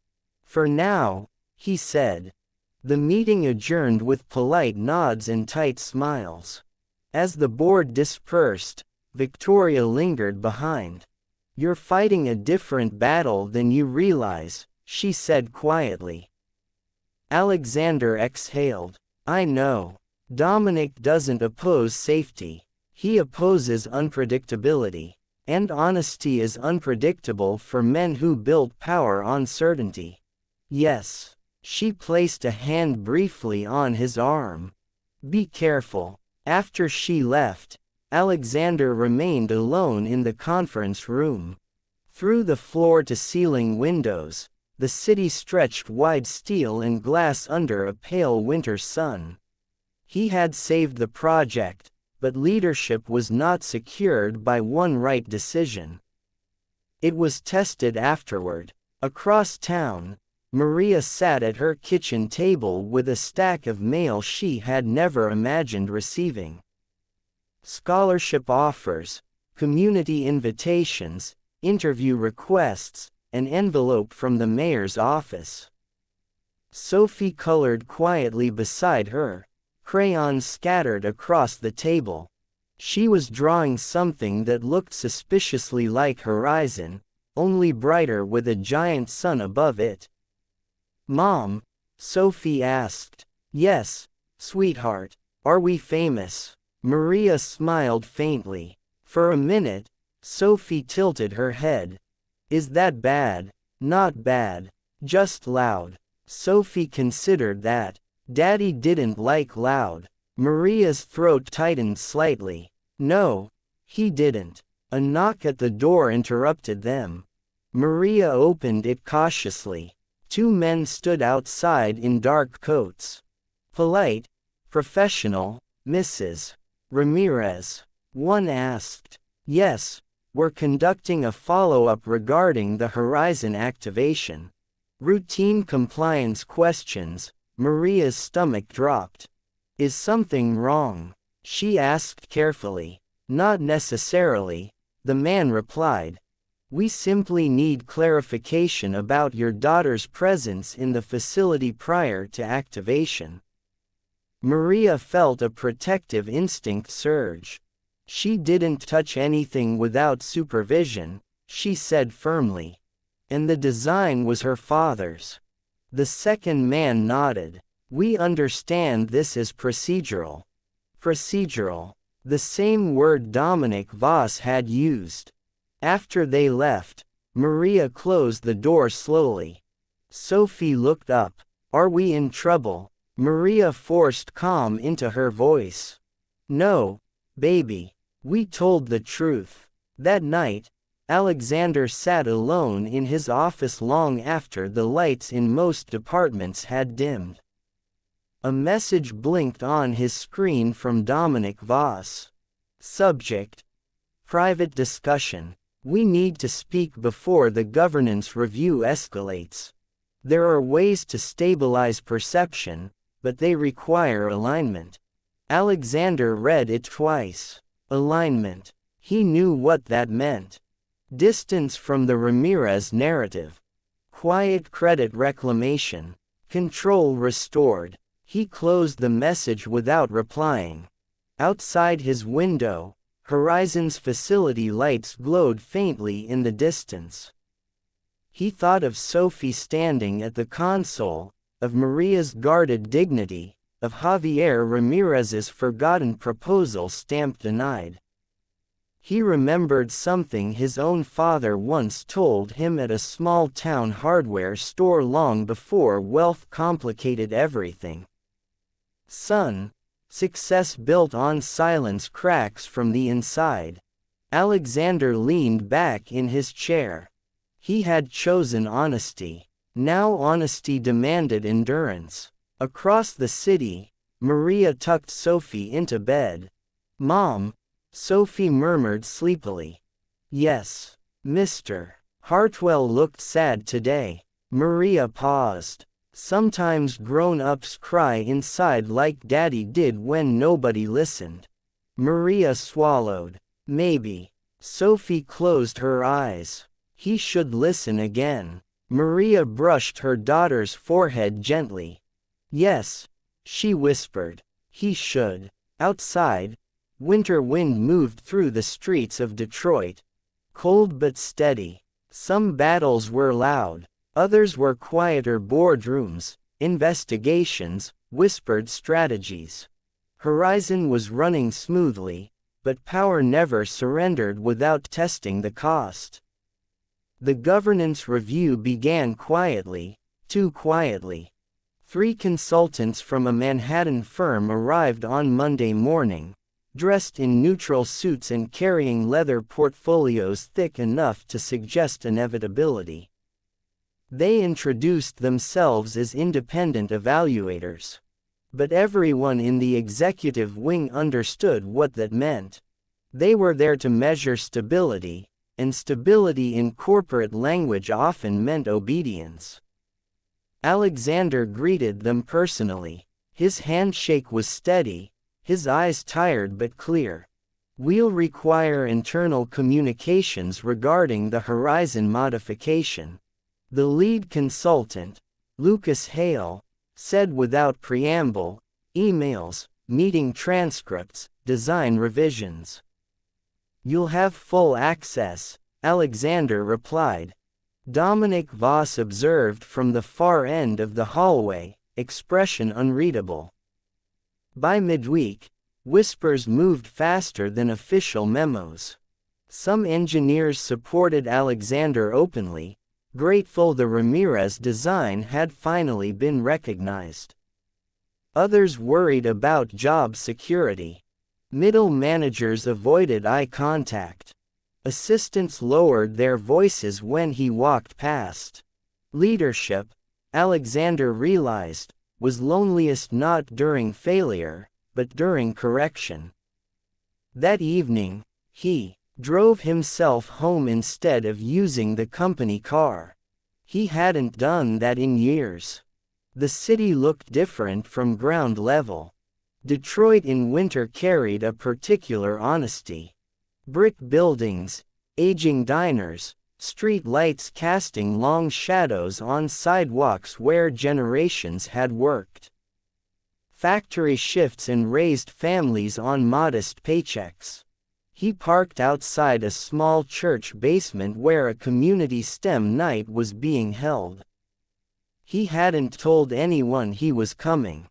For now, he said. The meeting adjourned with polite nods and tight smiles. As the board dispersed, Victoria lingered behind. You're fighting a different battle than you realize, she said quietly. Alexander exhaled. I know. Dominic doesn't oppose safety. He opposes unpredictability. And honesty is unpredictable for men who build power on certainty. Yes. She placed a hand briefly on his arm. Be careful. After she left, Alexander remained alone in the conference room. Through the floor-to-ceiling windows, the city stretched wide, steel and glass under a pale winter sun. He had saved the project, but leadership was not secured by one right decision. It was tested afterward. Across town, Maria sat at her kitchen table with a stack of mail she had never imagined receiving. Scholarship offers, community invitations, interview requests, an envelope from the mayor's office. Sophie colored quietly beside her, crayons scattered across the table. She was drawing something that looked suspiciously like horizon, only brighter with a giant sun above it. Mom? Sophie asked. Yes, sweetheart. Are we famous? Maria smiled faintly. For a minute, Sophie tilted her head. Is that bad? Not bad. Just loud. Sophie considered that. Daddy didn't like loud. Maria's throat tightened slightly. No, he didn't. A knock at the door interrupted them. Maria opened it cautiously. Two men stood outside in dark coats. Polite, professional, Mrs. Ramirez. One asked. Yes, we're conducting a follow-up regarding the Horizon activation. Routine compliance questions. Maria's stomach dropped. Is something wrong? She asked carefully. Not necessarily, the man replied. We simply need clarification about your daughter's presence in the facility prior to activation. Maria felt a protective instinct surge. She didn't touch anything without supervision, she said firmly. And the design was her father's. The second man nodded. We understand this is procedural. Procedural. The same word Dominic Voss had used. After they left, Maria closed the door slowly. Sophie looked up. Are we in trouble? Maria forced calm into her voice. No, baby. We told the truth. That night, Alexander sat alone in his office long after the lights in most departments had dimmed. A message blinked on his screen from Dominic Voss. Subject: Private discussion. We need to speak before the governance review escalates. There are ways to stabilize perception, but they require alignment. Alexander read it twice. Alignment. He knew what that meant. Distance from the Ramirez narrative. Quiet credit reclamation. Control restored. He closed the message without replying. Outside his window, Horizon's facility lights glowed faintly in the distance. He thought of Sophie standing at the console, of Maria's guarded dignity, of Javier Ramirez's forgotten proposal stamped denied. He remembered something his own father once told him at a small-town hardware store long before wealth complicated everything. Son, success built on silence cracks from the inside. Alexander leaned back in his chair. He had chosen honesty. Now honesty demanded endurance. Across the city, Maria tucked Sophie into bed. Mom, Sophie murmured sleepily. Yes, Mr. Hartwell looked sad today. Maria paused. Sometimes grown-ups cry inside like Daddy did when nobody listened. Maria swallowed. Maybe. Sophie closed her eyes. He should listen again. Maria brushed her daughter's forehead gently. Yes, she whispered. He should. Outside, winter wind moved through the streets of Detroit. Cold but steady. Some battles were loud. Others were quieter boardrooms, investigations, whispered strategies. Horizon was running smoothly, but power never surrendered without testing the cost. The governance review began quietly, too quietly. 3 consultants from a Manhattan firm arrived on Monday morning, dressed in neutral suits and carrying leather portfolios thick enough to suggest inevitability. They introduced themselves as independent evaluators. But everyone in the executive wing understood what that meant. They were there to measure stability, and stability in corporate language often meant obedience. Alexander greeted them personally. His handshake was steady, his eyes tired but clear. We'll require internal communications regarding the Horizon modification. The lead consultant, Lucas Hale, said without preamble, emails, meeting transcripts, design revisions. You'll have full access, Alexander replied. Dominic Voss observed from the far end of the hallway, expression unreadable. By midweek, whispers moved faster than official memos. Some engineers supported Alexander openly, grateful the Ramirez design had finally been recognized. Others worried about job security. Middle managers avoided eye contact. Assistants lowered their voices when he walked past. Leadership, Alexander realized, was loneliest not during failure, but during correction. That evening, he drove himself home instead of using the company car. He hadn't done that in years. The city looked different from ground level. Detroit in winter carried a particular honesty. Brick buildings, aging diners, street lights casting long shadows on sidewalks where generations had worked. Factory shifts and raised families on modest paychecks. He parked outside a small church basement where a community STEM night was being held. He hadn't told anyone he was coming.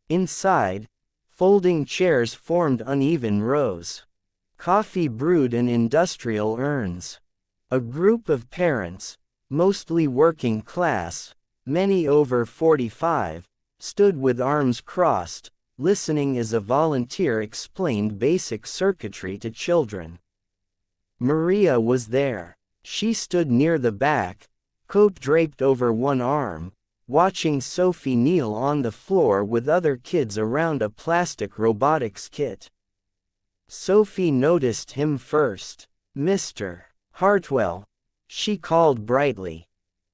Inside, folding chairs formed uneven rows. Coffee brewed in industrial urns. A group of parents, mostly working class, many over 45, stood with arms crossed, listening as a volunteer explained basic circuitry to children. Maria was there. She stood near the back, coat draped over one arm, watching Sophie kneel on the floor with other kids around a plastic robotics kit. Sophie noticed him first. "Mr. Hartwell," she called brightly.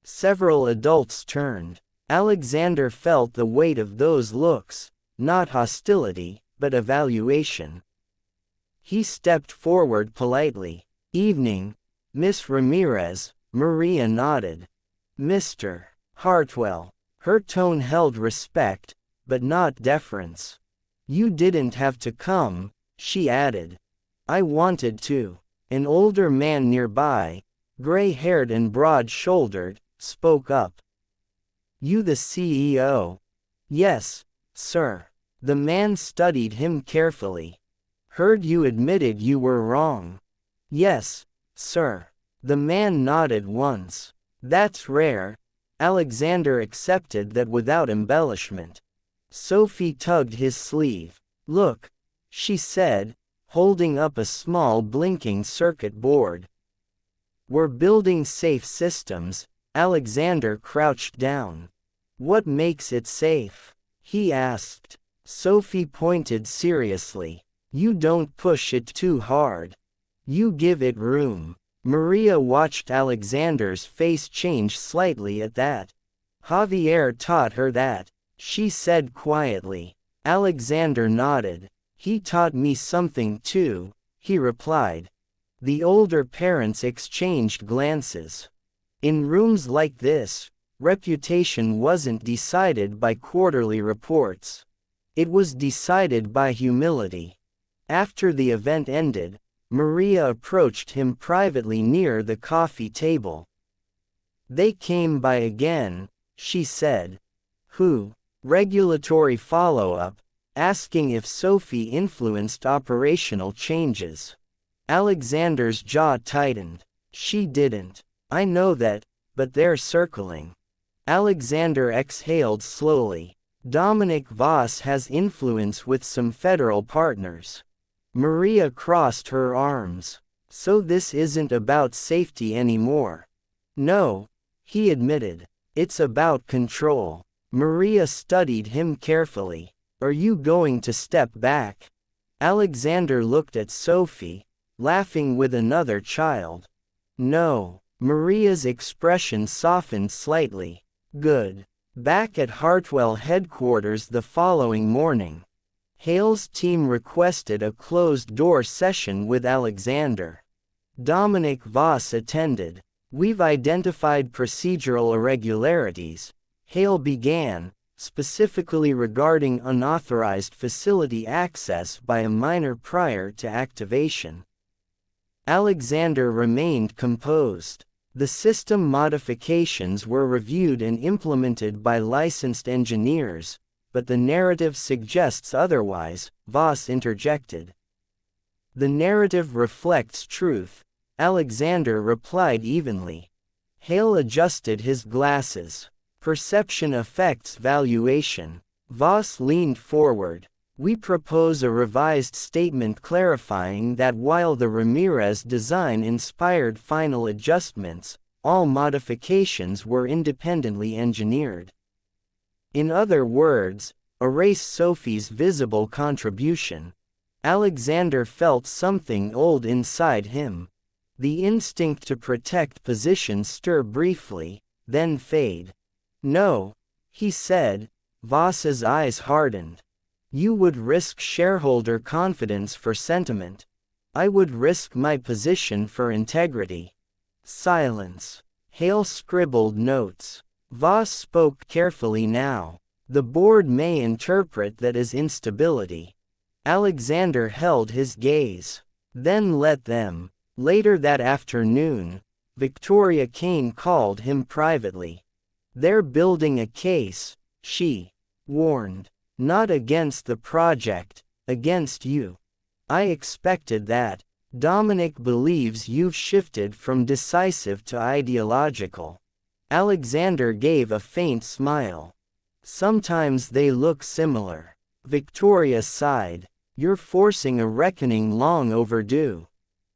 Several adults turned. Alexander felt the weight of those looks, not hostility, but evaluation. He stepped forward politely. "Evening, Miss Ramirez." Maria nodded. "Mr. Hartwell." Her tone held respect, but not deference. "You didn't have to come," she added. "I wanted to." An older man nearby, gray-haired and broad-shouldered, spoke up. "You the CEO?" "Yes, sir." The man studied him carefully. "Heard you admitted you were wrong." "Yes, sir." The man nodded once. "That's rare." Alexander accepted that without embellishment. Sophie tugged his sleeve. "Look," she said, holding up a small blinking circuit board. "We're building safe systems." Alexander crouched down. "What makes it safe?" he asked. Sophie pointed seriously. "You don't push it too hard. You give it room." Maria watched Alexander's face change slightly at that. "Javier taught her that," she said quietly. Alexander nodded. "He taught me something too," he replied. The older parents exchanged glances. In rooms like this, reputation wasn't decided by quarterly reports. It was decided by humility. After the event ended, Maria approached him privately near the coffee table. "They came by again," she said. "Who?" Regulatory follow-up, asking if Sophie influenced operational changes. Alexander's jaw tightened. "She didn't. I know that, but they're circling." Alexander exhaled slowly. "Dominic Voss has influence with some federal partners." Maria crossed her arms. "So this isn't about safety anymore." "No," he admitted. "It's about control." Maria studied him carefully. "Are you going to step back?" Alexander looked at Sophie, laughing with another child. "No." Maria's expression softened slightly. "Good." Back at Hartwell headquarters the following morning, Hale's team requested a closed-door session with Alexander. Dominic Voss attended. "We've identified procedural irregularities," Hale began, specifically regarding unauthorized facility access by a miner prior to activation. Alexander remained composed. The system modifications were reviewed and implemented by licensed engineers, but the narrative suggests otherwise, Voss interjected. "The narrative reflects truth," Alexander replied evenly. Hale adjusted his glasses. "Perception affects valuation." Voss leaned forward. We propose a revised statement clarifying that while the Ramirez design inspired final adjustments, all modifications were independently engineered. In other words, erase Sophie's visible contribution. Alexander felt something old inside him. The instinct to protect position stir briefly, then fade. No, he said. Voss's eyes hardened. You would risk shareholder confidence for sentiment. I would risk my position for integrity. Silence. Hale scribbled notes. Voss spoke carefully now. The board may interpret that as instability. Alexander held his gaze. Then let them. Later that afternoon, Victoria Kane called him privately. They're building a case, she warned. Not against the project, against you. I expected that. Dominic believes you've shifted from decisive to ideological. Alexander gave a faint smile. Sometimes they look similar. Victoria sighed. You're forcing a reckoning long overdue.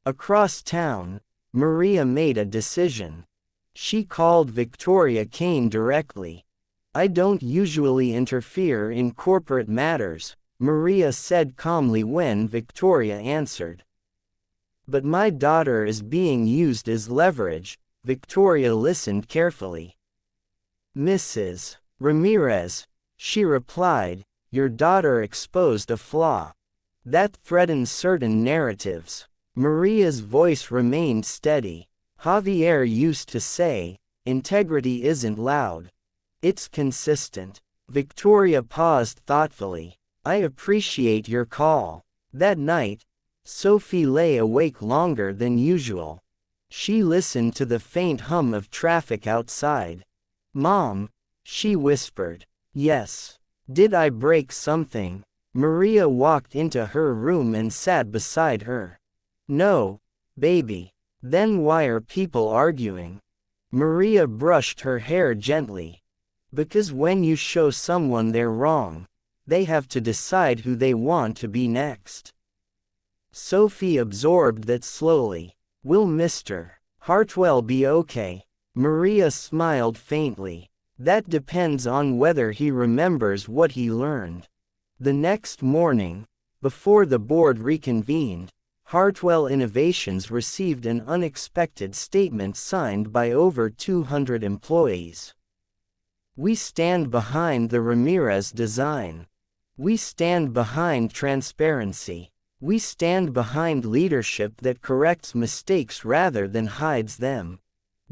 Across town, Maria made a decision. She called Victoria Kane directly. I don't usually interfere in corporate matters, Maria said calmly when Victoria answered. But my daughter is being used as leverage. Victoria listened carefully. Mrs. Ramirez, she replied, your daughter exposed a flaw. That threatens certain narratives. Maria's voice remained steady. Javier used to say, integrity isn't loud. It's consistent. Victoria paused thoughtfully. I appreciate your call. That night, Sophie lay awake longer than usual. She listened to the faint hum of traffic outside. Mom, she whispered. Yes. Did I break something? Maria walked into her room and sat beside her. No, baby. Then why are people arguing? Maria brushed her hair gently. Because when you show someone they're wrong, they have to decide who they want to be next. Sophie absorbed that slowly. Will Mr. Hartwell be okay? Maria smiled faintly. That depends on whether he remembers what he learned. The next morning, before the board reconvened, Hartwell Innovations received an unexpected statement signed by over 200 employees. We stand behind the Ramirez design. We stand behind transparency. We stand behind leadership that corrects mistakes rather than hides them.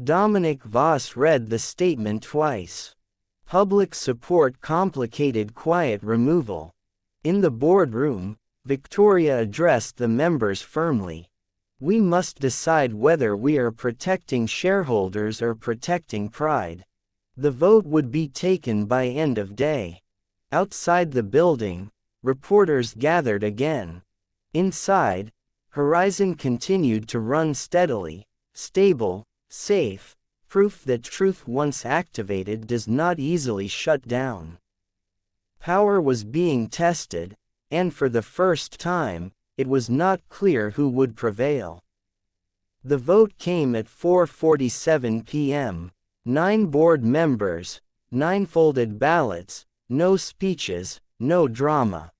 Dominic Voss read the statement twice. Public support complicated quiet removal. In the boardroom, Victoria addressed the members firmly. We must decide whether we are protecting shareholders or protecting pride. The vote would be taken by end of day. Outside the building, reporters gathered again. Inside, Horizon continued to run steadily, stable, safe, proof that truth once activated does not easily shut down. Power was being tested, and for the first time, it was not clear who would prevail. The vote came at 4:47 p.m. 9 board members, 9 folded ballots, no speeches, no drama.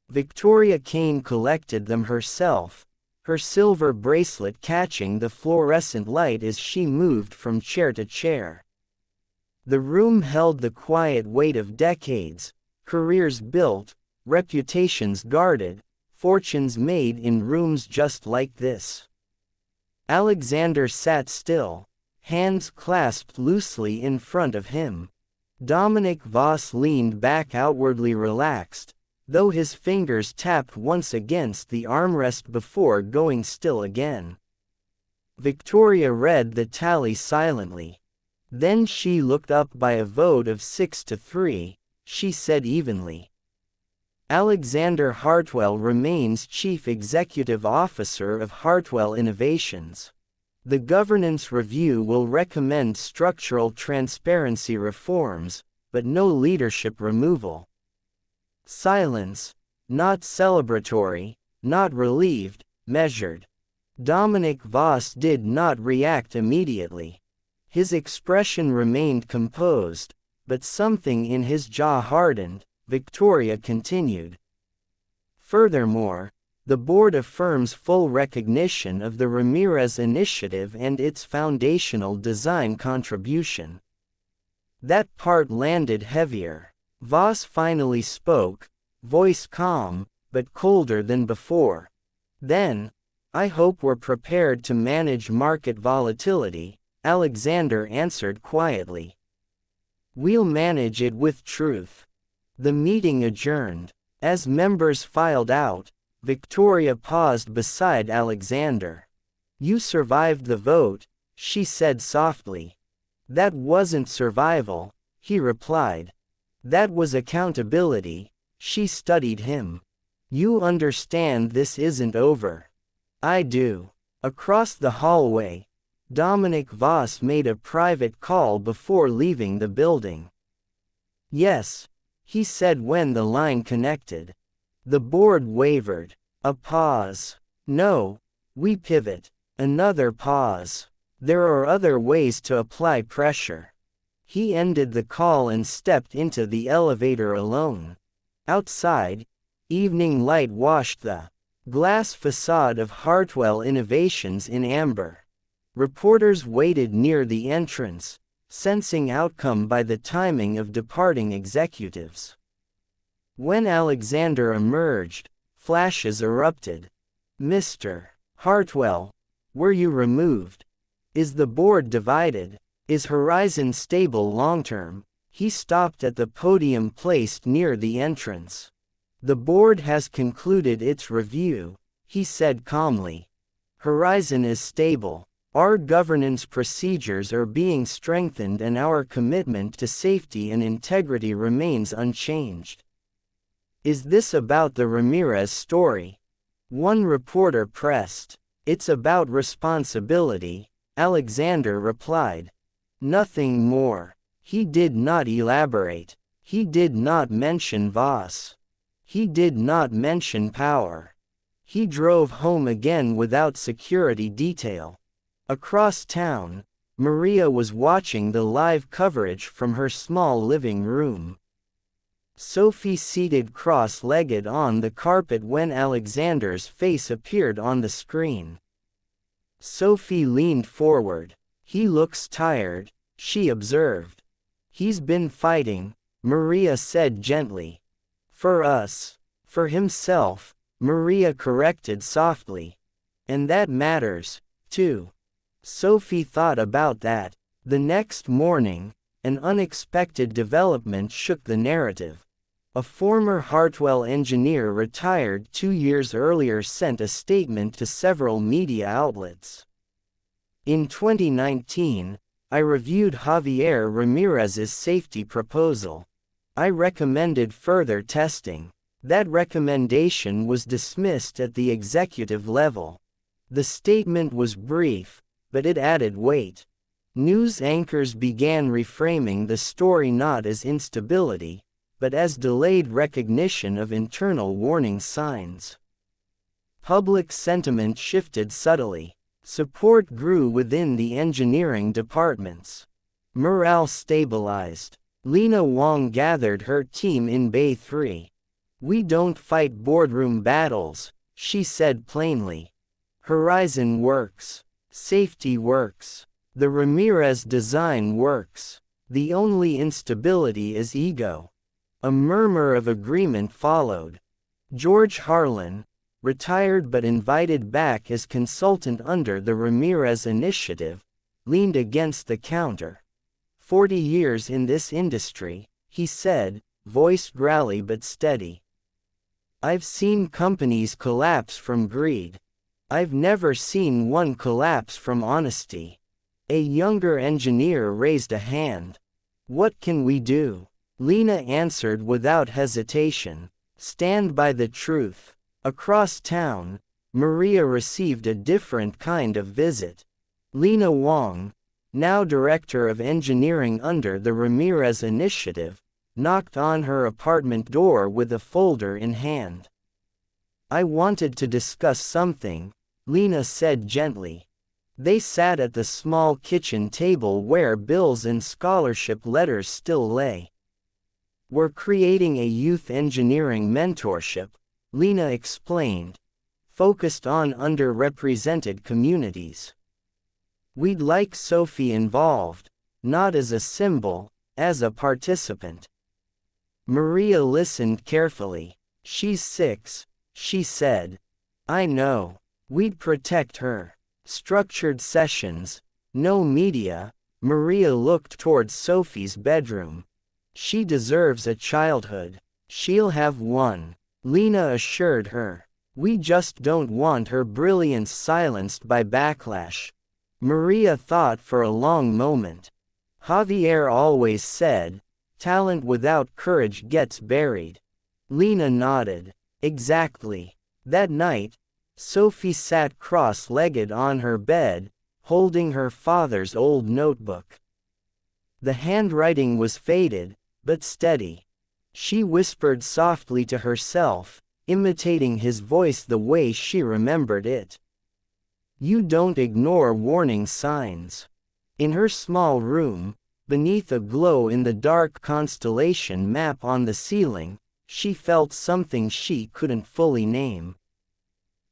Victoria Kane collected them herself, her silver bracelet catching the fluorescent light as she moved from chair to chair. The room held the quiet weight of decades, careers built, reputations guarded, fortunes made in rooms just like this. Alexander sat still, hands clasped loosely in front of him. Dominic Voss leaned back outwardly relaxed, though his fingers tapped once against the armrest before going still again. Victoria read the tally silently. Then she looked up. By a vote of 6-3, she said evenly. Alexander Hartwell remains Chief Executive Officer of Hartwell Innovations. The governance review will recommend structural transparency reforms, but no leadership removal. Silence. Not celebratory, not relieved, measured. Dominic Voss did not react immediately. His expression remained composed, but something in his jaw hardened. Victoria continued. Furthermore, the board affirms full recognition of the Ramirez Initiative and its foundational design contribution. That part landed heavier. Voss finally spoke, voice calm, but colder than before. Then, I hope we're prepared to manage market volatility, Alexander answered quietly. We'll manage it with truth. The meeting adjourned. As members filed out, Victoria paused beside Alexander. You survived the vote, she said softly. That wasn't survival, he replied. That was accountability. She studied him. You understand this isn't over. I do. Across the hallway, Dominic Voss made a private call before leaving the building. Yes, he said when the line connected. The board wavered. A pause. No, we pivot. Another pause. There are other ways to apply pressure. He ended the call and stepped into the elevator alone. Outside, evening light washed the glass facade of Hartwell Innovations in amber. Reporters waited near the entrance, sensing outcome by the timing of departing executives. When Alexander emerged, flashes erupted. Mr. Hartwell, were you removed? Is the board divided? Is Horizon stable long-term? He stopped at the podium placed near the entrance. The board has concluded its review, he said calmly. Horizon is stable. Our governance procedures are being strengthened and our commitment to safety and integrity remains unchanged. Is this about the Ramirez story? One reporter pressed. It's about responsibility, Alexander replied. Nothing more. He did not elaborate. He did not mention Voss. He did not mention power. He drove home again without security detail. Across town, Maria was watching the live coverage from her small living room. Sophie seated cross-legged on the carpet when Alexander's face appeared on the screen. Sophie leaned forward. He looks tired, she observed. He's been fighting, Maria said gently. For us. For himself, Maria corrected softly. And that matters, too. Sophie thought about that. The next morning, an unexpected development shook the narrative. A former Hartwell engineer retired 2 years earlier sent a statement to several media outlets. In 2019, I reviewed Javier Ramirez's safety proposal. I recommended further testing. That recommendation was dismissed at the executive level. The statement was brief, but it added weight. News anchors began reframing the story not as instability, but as delayed recognition of internal warning signs. Public sentiment shifted subtly. Support grew within the engineering departments. Morale stabilized. Lena Wong gathered her team in Bay 3. We don't fight boardroom battles, she said plainly. Horizon works. Safety works. The Ramirez design works. The only instability is ego. A murmur of agreement followed. George Harlan, retired but invited back as consultant under the Ramirez Initiative, leaned against the counter. 40 years in this industry, he said, voice growly but steady. I've seen companies collapse from greed. I've never seen one collapse from honesty. A younger engineer raised a hand. What can we do? Lena answered without hesitation. Stand by the truth. Across town, Maria received a different kind of visit. Lena Wong, now director of engineering under the Ramirez Initiative, knocked on her apartment door with a folder in hand. I wanted to discuss something, Lena said gently. They sat at the small kitchen table where bills and scholarship letters still lay. We're creating a youth engineering mentorship, Lena explained, focused on underrepresented communities. We'd like Sophie involved, not as a symbol, as a participant. Maria listened carefully. She's 6, she said. I know. We'd protect her. Structured sessions, no media. Maria looked towards Sophie's bedroom. She deserves a childhood. She'll have one, Lena assured her. We just don't want her brilliance silenced by backlash. Maria thought for a long moment. Javier always said, talent without courage gets buried. Lena nodded. Exactly. That night, Sophie sat cross-legged on her bed, holding her father's old notebook. The handwriting was faded, but steady. She whispered softly to herself, imitating his voice the way she remembered it. You don't ignore warning signs. In her small room, beneath a glow in the dark constellation map on the ceiling, she felt something she couldn't fully name.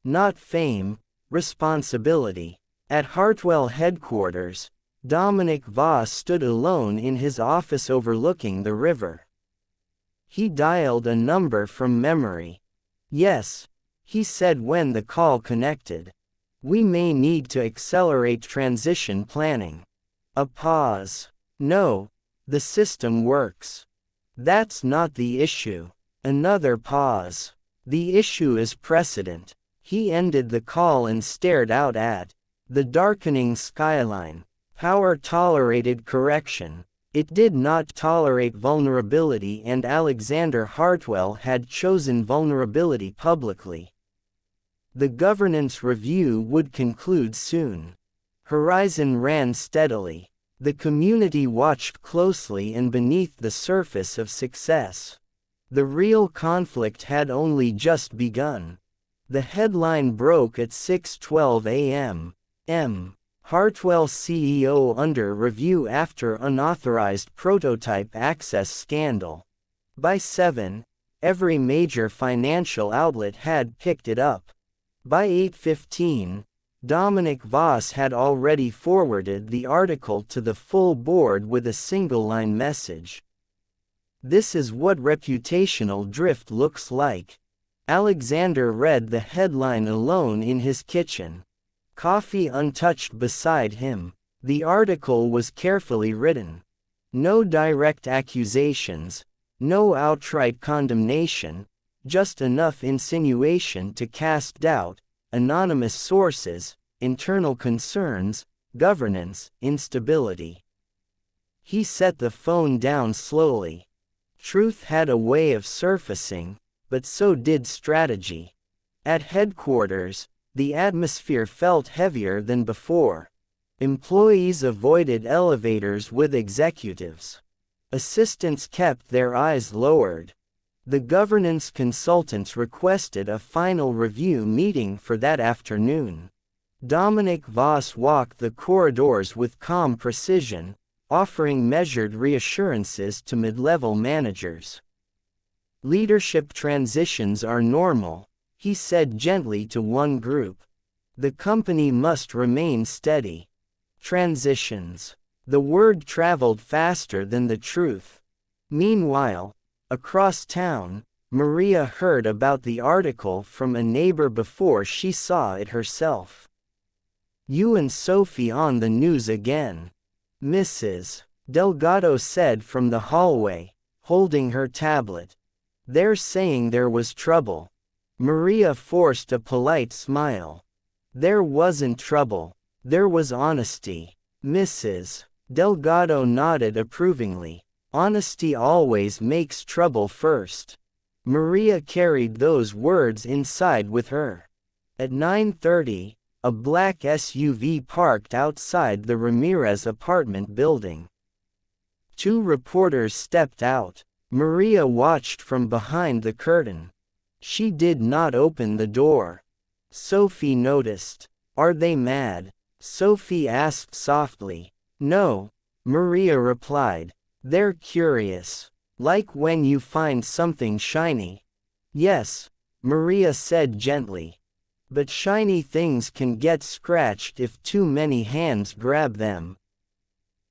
Not fame, responsibility. At Hartwell headquarters, Dominic Voss stood alone in his office overlooking the river. He dialed a number from memory. Yes, he said when the call connected. We may need to accelerate transition planning. A pause. No, the system works. That's not the issue. Another pause. The issue is precedent. He ended the call and stared out at the darkening skyline. Power tolerated correction. It did not tolerate vulnerability, and Alexander Hartwell had chosen vulnerability publicly. The governance review would conclude soon. Horizon ran steadily. The community watched closely and beneath the surface of success. The real conflict had only just begun. The headline broke at 6:12 a.m. Hartwell CEO under review after unauthorized prototype access scandal. By 7, every major financial outlet had picked it up. By 8:15, Dominic Voss had already forwarded the article to the full board with a single-line message. This is what reputational drift looks like. Alexander read the headline alone in his kitchen. Coffee untouched beside him. The article was carefully written. No direct accusations, no outright condemnation, just enough insinuation to cast doubt, anonymous sources, internal concerns, governance, instability. He set the phone down slowly. Truth had a way of surfacing, but so did strategy. At headquarters, the atmosphere felt heavier than before. Employees avoided elevators with executives. Assistants kept their eyes lowered. The governance consultants requested a final review meeting for that afternoon. Dominic Voss walked the corridors with calm precision, offering measured reassurances to mid-level managers. Leadership transitions are normal, he said gently to one group. The company must remain steady. Transitions. The word traveled faster than the truth. Meanwhile, across town, Maria heard about the article from a neighbor before she saw it herself. You and Sophie on the news again. Mrs. Delgado said from the hallway, holding her tablet. They're saying there was trouble. Maria forced a polite smile. There wasn't trouble. There was honesty. Mrs. Delgado nodded approvingly. Honesty always makes trouble first. Maria carried those words inside with her. At 9:30, a black SUV parked outside the Ramirez apartment building. Two reporters stepped out. Maria watched from behind the curtain. She did not open the door. Sophie noticed. Are they mad? Sophie asked softly. No, Maria replied. They're curious. Like when you find something shiny. Yes, Maria said gently. But shiny things can get scratched if too many hands grab them.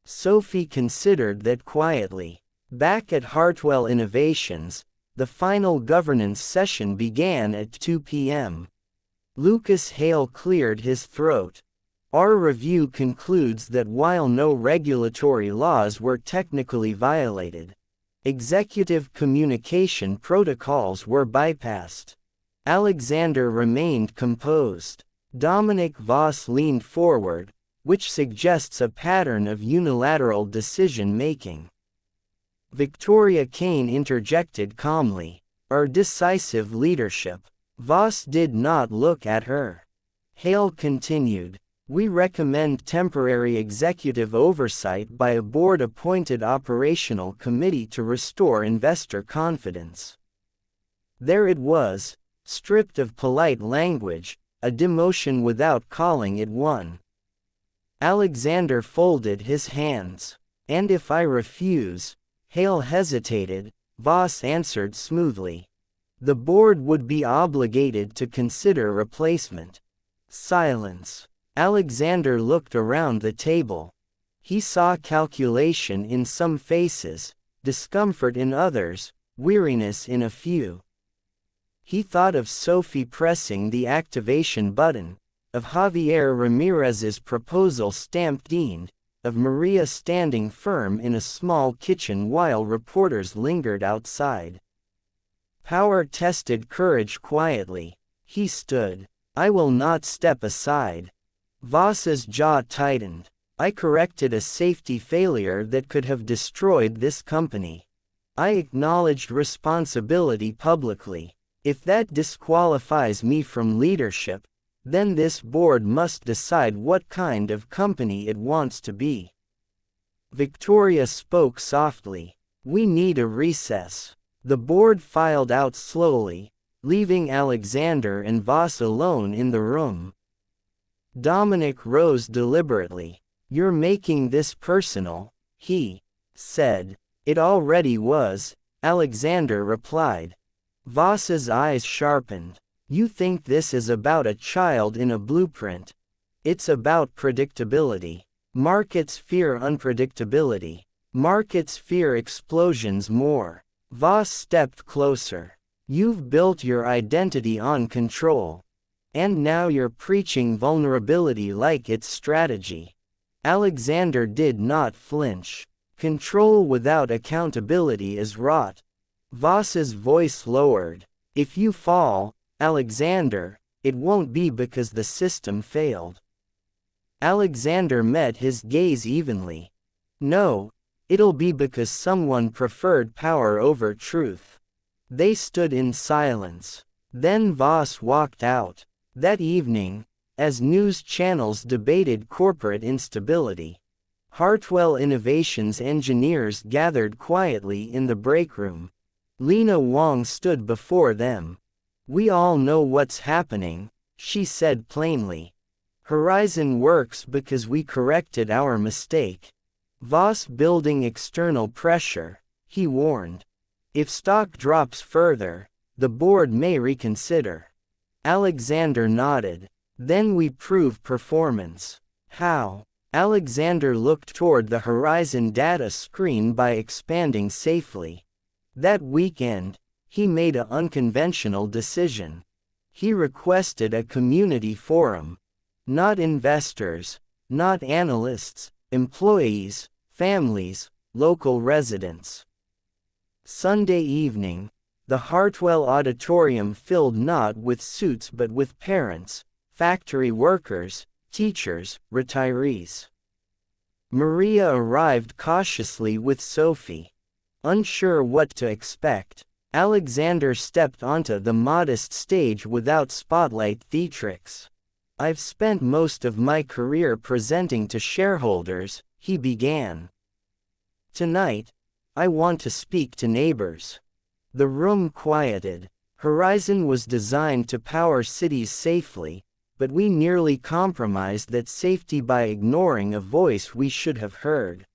Sophie considered that quietly. Back at Hartwell Innovations, the final governance session began at 2 p.m. Lucas Hale cleared his throat. Our review concludes that while no regulatory laws were technically violated, executive communication protocols were bypassed. Alexander remained composed. Dominic Voss leaned forward, which suggests a pattern of unilateral decision-making. Victoria Kane interjected calmly. Our decisive leadership. Voss did not look at her. Hale continued. We recommend temporary executive oversight by a board-appointed operational committee to restore investor confidence. There it was, stripped of polite language, a demotion without calling it one. Alexander folded his hands. And if I refuse? Hale hesitated. Voss answered smoothly. The board would be obligated to consider replacement. Silence. Alexander looked around the table. He saw calculation in some faces, discomfort in others, weariness in a few. He thought of Sophie pressing the activation button, of Javier Ramirez's proposal stampeded, of Maria standing firm in a small kitchen while reporters lingered outside. Power tested courage quietly. He stood. I will not step aside. Voss's jaw tightened. I corrected a safety failure that could have destroyed this company. I acknowledged responsibility publicly. If that disqualifies me from leadership, then this board must decide what kind of company it wants to be. Victoria spoke softly. We need a recess. The board filed out slowly, leaving Alexander and Voss alone in the room. Dominic rose deliberately. You're making this personal, he said. It already was, Alexander replied. Voss's eyes sharpened. You think this is about a child in a blueprint. It's about predictability. Markets fear unpredictability. Markets fear explosions more. Voss stepped closer. You've built your identity on control. And now you're preaching vulnerability like it's strategy. Alexander did not flinch. Control without accountability is rot. Voss's voice lowered. If you fall, Alexander, it won't be because the system failed. Alexander met his gaze evenly. No, it'll be because someone preferred power over truth. They stood in silence. Then Voss walked out. That evening, as news channels debated corporate instability, Hartwell Innovations engineers gathered quietly in the break room. Lena Wong stood before them. We all know what's happening, she said plainly. Horizon works because we corrected our mistake. Voss building external pressure, he warned. If stock drops further, the board may reconsider. Alexander nodded. Then we prove performance. How? Alexander looked toward the Horizon data screen by expanding safely. That weekend, he made an unconventional decision. He requested a community forum. Not investors, not analysts, employees, families, local residents. Sunday evening, the Hartwell Auditorium filled not with suits but with parents, factory workers, teachers, retirees. Maria arrived cautiously with Sophie. Unsure what to expect, Alexander stepped onto the modest stage without spotlight theatrics. I've spent most of my career presenting to shareholders, he began. Tonight, I want to speak to neighbors. The room quieted. Horizon was designed to power cities safely, but we nearly compromised that safety by ignoring a voice we should have heard.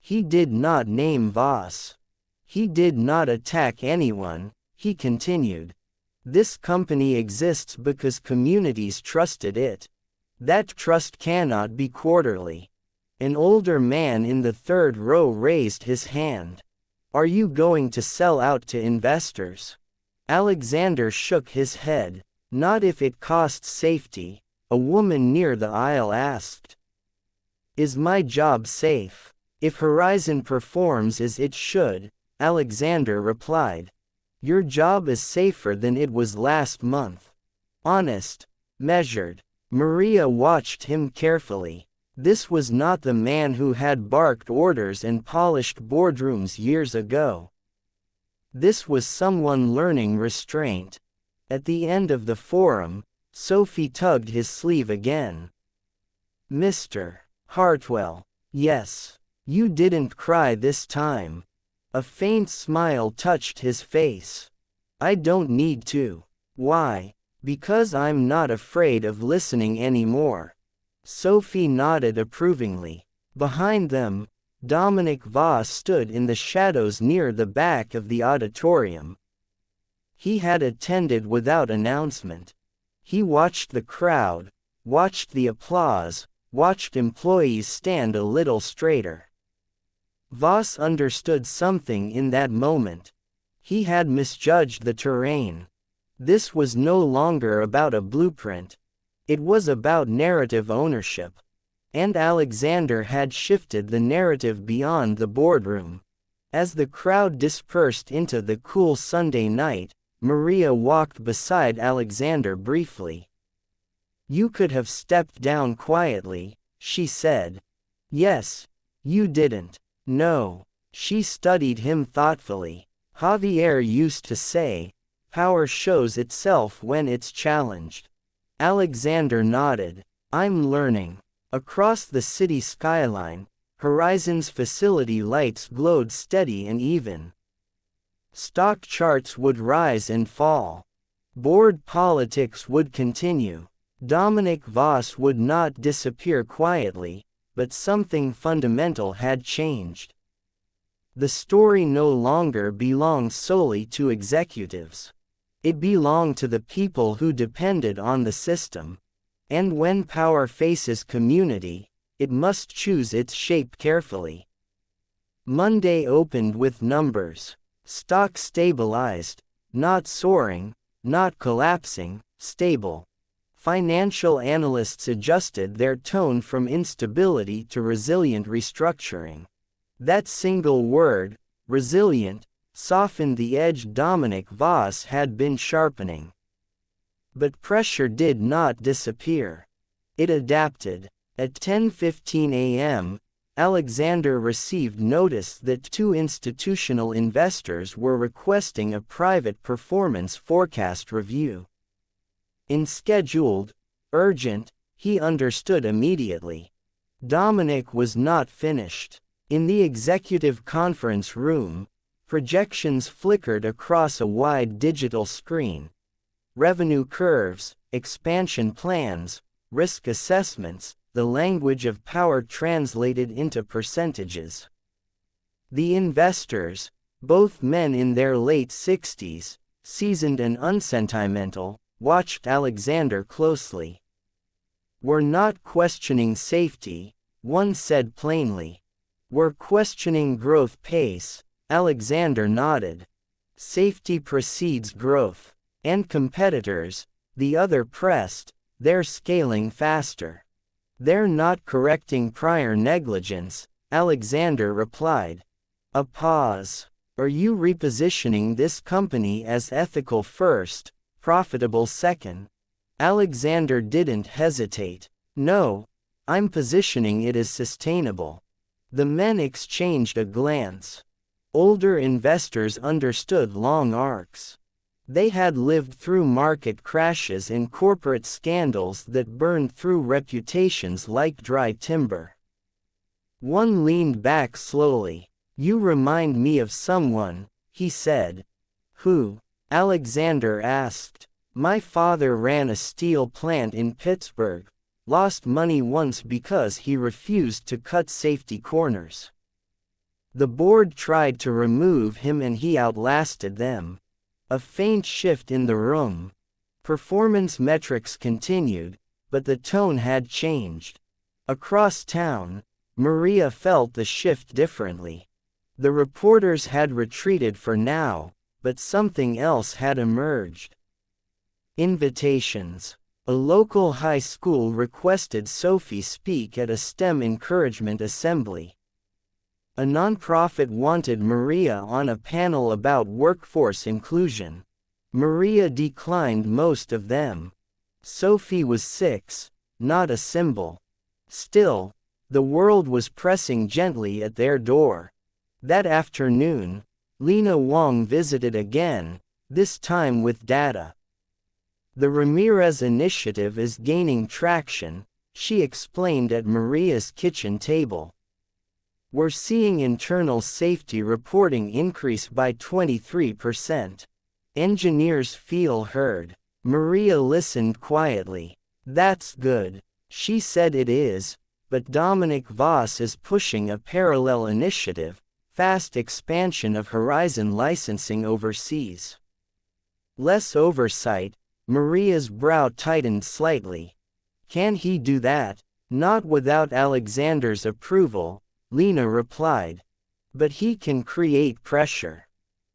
He did not name Voss. He did not attack anyone, he continued. This company exists because communities trusted it. That trust cannot be quarterly. An older man in the third row raised his hand. Are you going to sell out to investors? Alexander shook his head. Not if it costs safety, a woman near the aisle asked. Is my job safe? If Horizon performs as it should, Alexander replied. Your job is safer than it was last month. Honest, measured. Maria watched him carefully. This was not the man who had barked orders and polished boardrooms years ago. This was someone learning restraint. At the end of the forum, Sophie tugged his sleeve again. Mr. Hartwell. Yes. You didn't cry this time. A faint smile touched his face. I don't need to. Why? Because I'm not afraid of listening anymore. Sophie nodded approvingly. Behind them, Dominic Voss stood in the shadows near the back of the auditorium. He had attended without announcement. He watched the crowd, watched the applause, watched employees stand a little straighter. Voss understood something in that moment. He had misjudged the terrain. This was no longer about a blueprint. It was about narrative ownership. And Alexander had shifted the narrative beyond the boardroom. As the crowd dispersed into the cool Sunday night, Maria walked beside Alexander briefly. You could have stepped down quietly, she said. Yes, you didn't. No. She studied him thoughtfully. Javier used to say, power shows itself when it's challenged. Alexander nodded. I'm learning. Across the city skyline, Horizon's facility lights glowed steady and even. Stock charts would rise and fall. Board politics would continue. Dominic Voss would not disappear quietly, but something fundamental had changed. The story no longer belonged solely to executives. It belonged to the people who depended on the system. And when power faces community, it must choose its shape carefully. Monday opened with numbers. Stock stabilized, not soaring, not collapsing, stable. Financial analysts adjusted their tone from instability to resilient restructuring. That single word, resilient, softened the edge Dominic Voss had been sharpening. But pressure did not disappear. It adapted. At 10:15 a.m., Alexander received notice that 2 institutional investors were requesting a private performance forecast review. In scheduled, urgent, he understood immediately. Dominic was not finished. In the executive conference room, projections flickered across a wide digital screen. Revenue curves, expansion plans, risk assessments, the language of power translated into percentages. The investors, both men in their late 60s, seasoned and unsentimental, watched Alexander closely. We're not questioning safety, one said plainly. We're questioning growth pace, Alexander nodded. Safety precedes growth. And competitors, the other pressed, they're scaling faster. They're not correcting prior negligence, Alexander replied. A pause. Are you repositioning this company as ethical first, profitable second? Alexander didn't hesitate. No, I'm positioning it as sustainable. The men exchanged a glance. Older investors understood long arcs. They had lived through market crashes and corporate scandals that burned through reputations like dry timber. One leaned back slowly. You remind me of someone, he said. Who? Alexander asked. My father ran a steel plant in Pittsburgh, lost money once because he refused to cut safety corners. The board tried to remove him and he outlasted them. A faint shift in the room. Performance metrics continued, but the tone had changed. Across town, Maria felt the shift differently. The reporters had retreated for now, but something else had emerged. Invitations. A local high school requested Sophie speak at a STEM encouragement assembly. A nonprofit wanted Maria on a panel about workforce inclusion. Maria declined most of them. Sophie was 6, not a symbol. Still, the world was pressing gently at their door. That afternoon, Lena Wong visited again, this time with data. The Ramirez initiative is gaining traction, she explained at Maria's kitchen table. We're seeing internal safety reporting increase by 23%. Engineers feel heard. Maria listened quietly. That's good. She said it is, but Dominic Voss is pushing a parallel initiative, fast expansion of Horizon licensing overseas. Less oversight. Maria's brow tightened slightly. Can he do that? Not without Alexander's approval, Lena replied. But he can create pressure.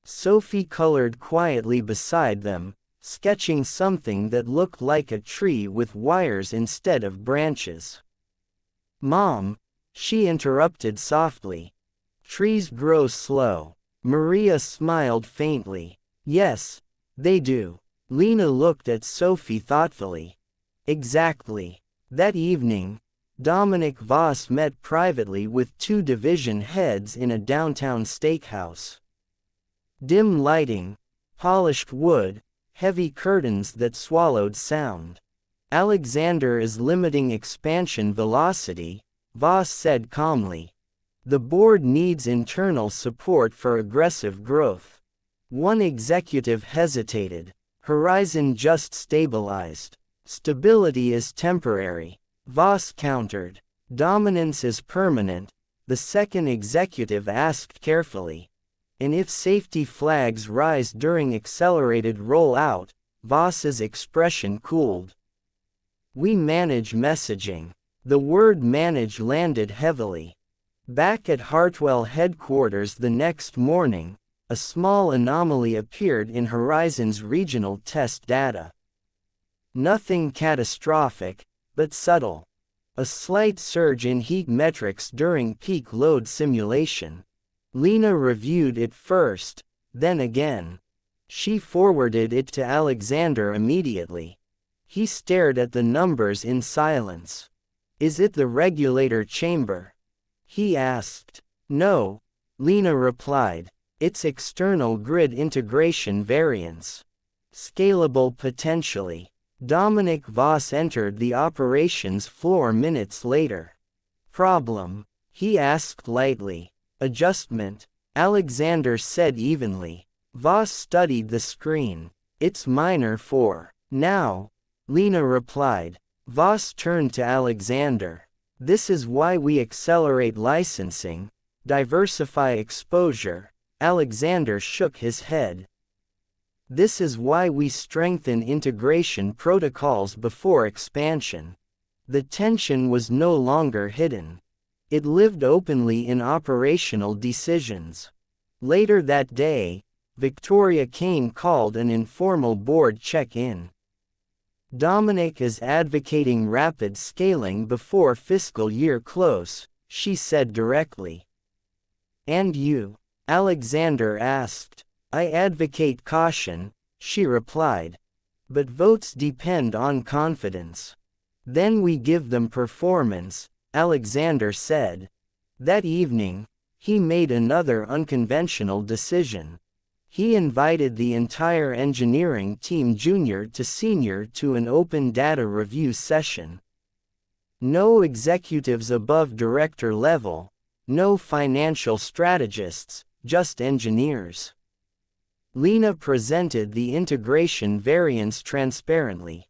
Sophie colored quietly beside them, sketching something that looked like a tree with wires instead of branches. Mom, she interrupted softly. Trees grow slow. Maria smiled faintly. Yes, they do. Lena looked at Sophie thoughtfully. Exactly. That evening, Dominic Voss met privately with 2 division heads in a downtown steakhouse. Dim lighting, polished wood, heavy curtains that swallowed sound. Alexander is limiting expansion velocity, Voss said calmly. The board needs internal support for aggressive growth. One executive hesitated. Horizon just stabilized. Stability is temporary. Voss countered. Dominance is permanent, the second executive asked carefully. And if safety flags rise during accelerated rollout, Voss's expression cooled. We manage messaging. The word manage landed heavily. Back at Hartwell headquarters the next morning, a small anomaly appeared in Horizon's regional test data. Nothing catastrophic, but subtle. A slight surge in heat metrics during peak load simulation. Lena reviewed it first, then again. She forwarded it to Alexander immediately. He stared at the numbers in silence. Is it the regulator chamber? He asked. No, Lena replied. It's external grid integration variance. Scalable potentially. Dominic Voss entered the operations floor minutes later. Problem? He asked lightly. Adjustment, Alexander said evenly. Voss studied the screen. It's minor for now, Lena replied. Voss turned to Alexander. This is why we accelerate licensing, diversify exposure. Alexander shook his head. This is why we strengthen integration protocols before expansion. The tension was no longer hidden. It lived openly in operational decisions. Later that day, Victoria Kane called an informal board check-in. Dominic is advocating rapid scaling before fiscal year close, she said directly. And you? Alexander asked. I advocate caution, she replied. But votes depend on confidence. Then we give them performance, Alexander said. That evening, he made another unconventional decision. He invited the entire engineering team junior to senior to an open data review session. No executives above director level, no financial strategists, just engineers. Lena presented the integration variance transparently.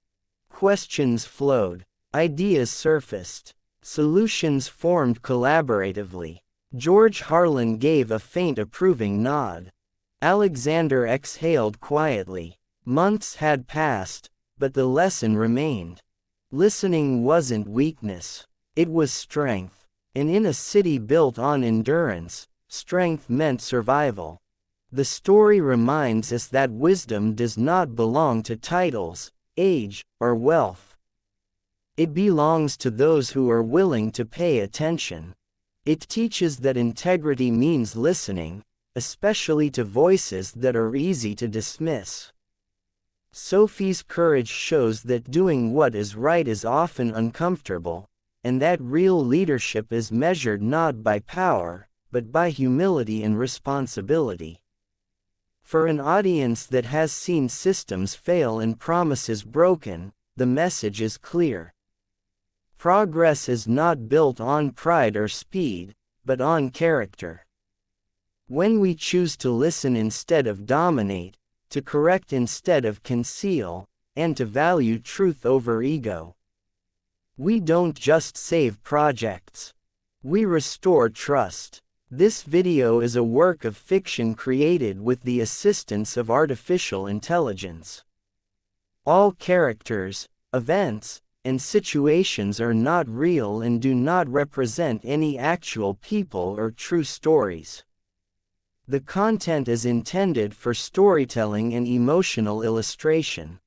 Questions flowed. Ideas surfaced. Solutions formed collaboratively. George Harlan gave a faint approving nod. Alexander exhaled quietly. Months had passed, but the lesson remained. Listening wasn't weakness. It was strength. And in a city built on endurance, strength meant survival. The story reminds us that wisdom does not belong to titles, age, or wealth. It belongs to those who are willing to pay attention. It teaches that integrity means listening, especially to voices that are easy to dismiss. Sophie's courage shows that doing what is right is often uncomfortable, and that real leadership is measured not by power, but by humility and responsibility. For an audience that has seen systems fail and promises broken, the message is clear. Progress is not built on pride or speed, but on character. When we choose to listen instead of dominate, to correct instead of conceal, and to value truth over ego, we don't just save projects. We restore trust. This video is a work of fiction created with the assistance of artificial intelligence. All characters, events, and situations are not real and do not represent any actual people or true stories. The content is intended for storytelling and emotional illustration.